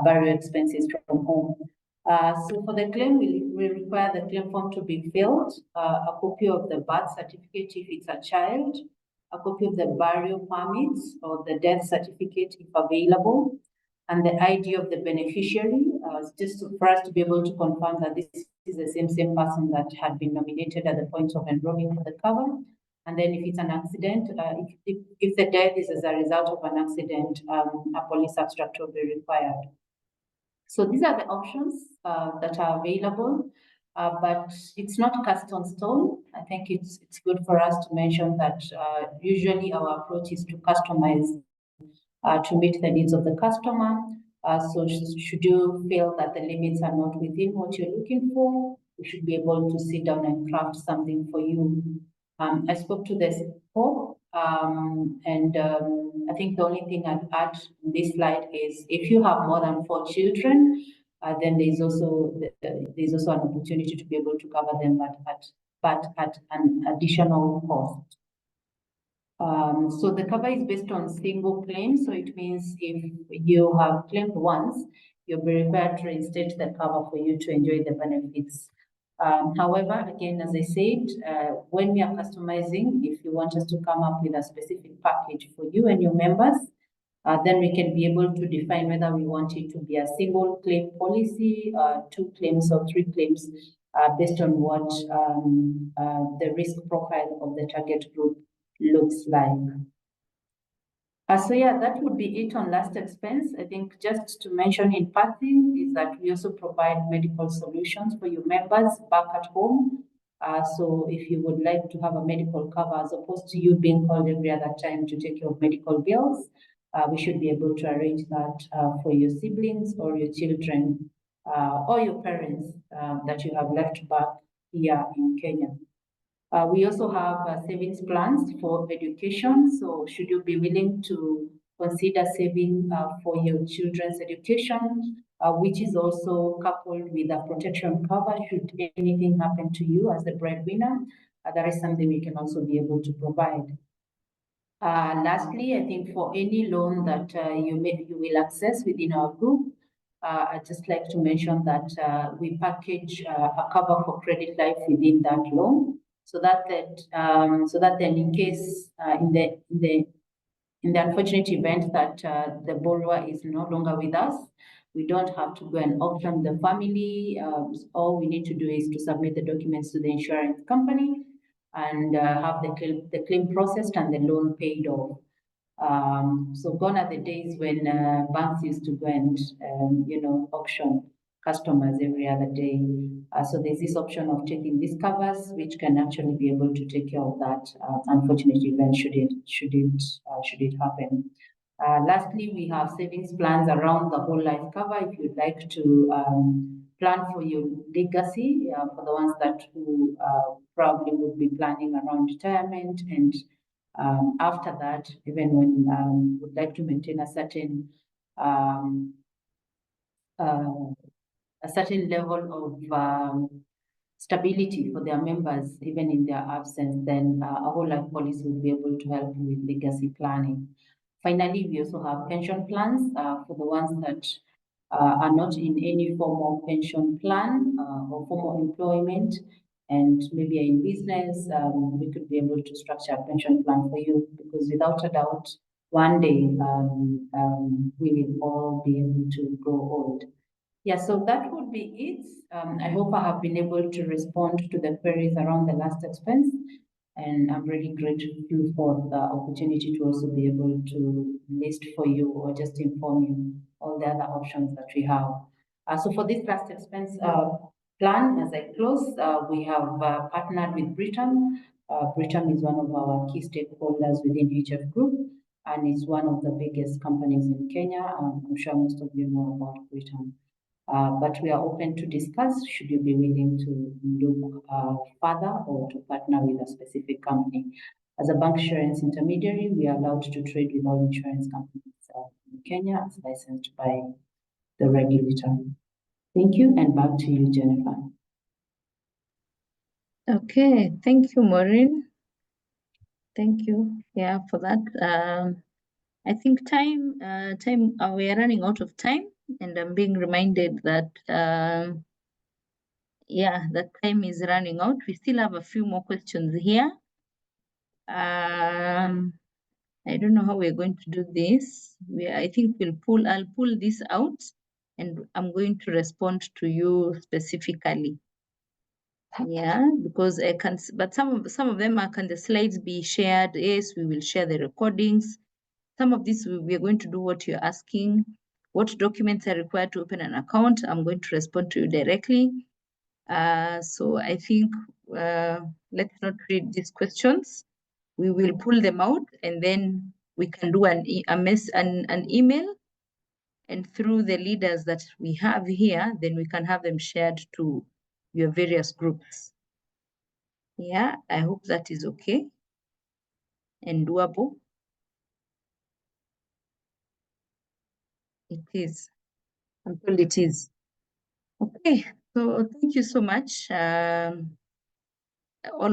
burial expenses from home. So for the claim, we require the claim form to be filled, a copy of the birth certificate if it's a child, a copy of the burial permit or the death certificate if available, and the ID of the beneficiary, just for us to be able to confirm that this is the same person that had been nominated at the point of enrolling for the cover. And then if it's an accident, if the death is as a result of an accident, a police abstract will be required. So these are the options that are available, but it's not cast on stone. I think it's good for us to mention that usually our approach is to customize to meet the needs of the customer. So should you feel that the limits are not within what you're looking for, we should be able to sit down and craft something for you. I spoke to the scope, and I think the only thing I'd add in this slide is if you have more than 4 children, then there's also an opportunity to be able to cover them, but at an additional cost. So the cover is based on single claim. So it means if you have claimed once, you'll be required to reinstate the cover for you to enjoy the benefits. However, again, as I said, when we are customizing, if you want us to come up with a specific package for you and your members, then we can be able to define whether we want it to be a single claim policy, 2 claims or 3 claims, based on what the risk profile of the target group looks like. So yeah, that would be it on last expense. I think just to mention in passing is that we also provide medical solutions for your members back at home. So if you would like to have a medical cover as opposed to you being called every other time to take care of medical bills, we should be able to arrange that for your siblings or your children or your parents that you have left back here in Kenya. We also have savings plans for education. So should you be willing to consider saving for your children's education, which is also coupled with a protection cover should anything happen to you as the breadwinner, that is something we can also be able to provide. Lastly, I think for any loan that you will access within our group, I'd just like to mention that we package a cover for credit life within that loan, so that then in case in the unfortunate event that the borrower is no longer with us, we don't have to go and auction the family. All we need to do is to submit the documents to the insurance company and have the claim processed and the loan paid off. So gone are the days when banks used to go and auction customers every other day. So there's this option of taking these covers, which can actually be able to take care of that unfortunate event should it happen. Lastly, we have savings plans around the whole life cover. If you'd like to plan for your legacy, for the ones that who probably would be planning around retirement, and after that, even when would like to maintain a certain level of stability for their members, even in their absence, then a whole life policy will be able to help you with legacy planning. Finally, we also have pension plans for the ones that are not in any formal pension plan or formal employment, and maybe are in business. We could be able to structure a pension plan for you, because without a doubt, one day we will all be able to grow old. Yeah, so that would be it. I hope I have been able to respond to the queries around the last expense, and I'm really grateful for the opportunity to also be able to list for you or just inform you all the other options that we have. So for this last expense plan, as I close, we have partnered with Britam. Britam is one of our key stakeholders within HF Group, and is one of the biggest companies in Kenya. I'm sure most of you know about Britam. But we are open to discuss should you be willing to look further or to partner with a specific company. As a bank insurance intermediary, we are allowed to trade with all insurance companies in Kenya as licensed by the regulator. Thank you, and back to you, Jennifer. Okay, thank you, Maureen. Thank you, for that. I think we are running out of time, and I'm being reminded that that time is running out. We still have a few more questions here. I don't know how we're going to do this. I think I'll pull this out, and I'm going to respond to you specifically. Yeah, because I can, but some of them can the slides be shared? Yes, we will share the recordings. Some of this we are going to do what you're asking. What documents are required to open an account? I'm going to respond to you directly. So I think let's not read these questions. We will pull them out, and then we can do an email, and through the leaders that we have here, then we can have them shared to your various groups. Yeah, I hope that is okay and doable. It is. I'm told it is. Okay, so thank you so much, all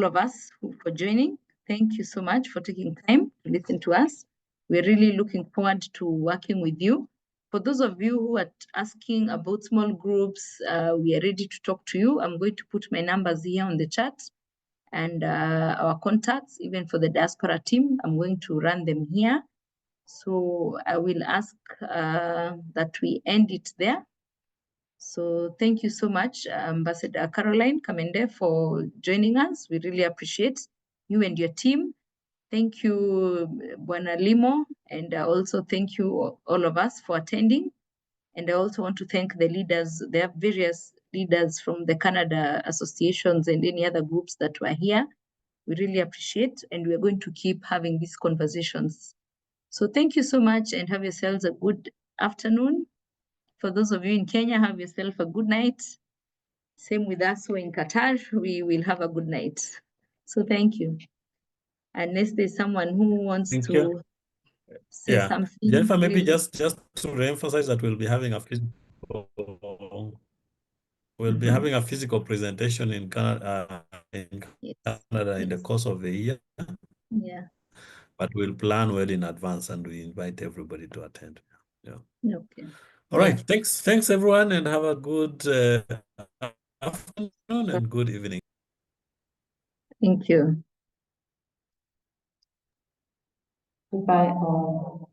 of us for joining. Thank you so much for taking time to listen to us. We're really looking forward to working with you. For those of you who are asking about small groups, we are ready to talk to you. I'm going to put my numbers here on the chat, and our contacts, even for the diaspora team, I'm going to run them here. So I will ask that we end it there. So thank you so much, Ambassador Caroline Kamende, for joining us. We really appreciate you and your team. Thank you, Bwana Limo, and also thank you all of us for attending. And I also want to thank the leaders. There are various leaders from the Canada associations and any other groups that were here. We really appreciate, and we're going to keep having these conversations. So thank you so much, and have yourselves a good afternoon. For those of you in Kenya, have yourself a good night. Same with us who are in Qatar, we will have a good night. So thank you. Unless there's someone who wants Thank to you. say Yeah. something. Jennifer, maybe please. just to reemphasize that we'll be having a physical presentation in Canada Yes. in the Yes. course of the year, Yeah. but we'll plan well in advance and we invite everybody to attend. Yeah. Okay. All right. Thanks everyone, and have a good afternoon and good evening. Thank you. Goodbye all.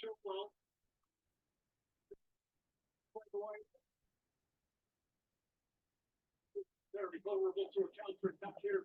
Very vulnerable to a counter attack here.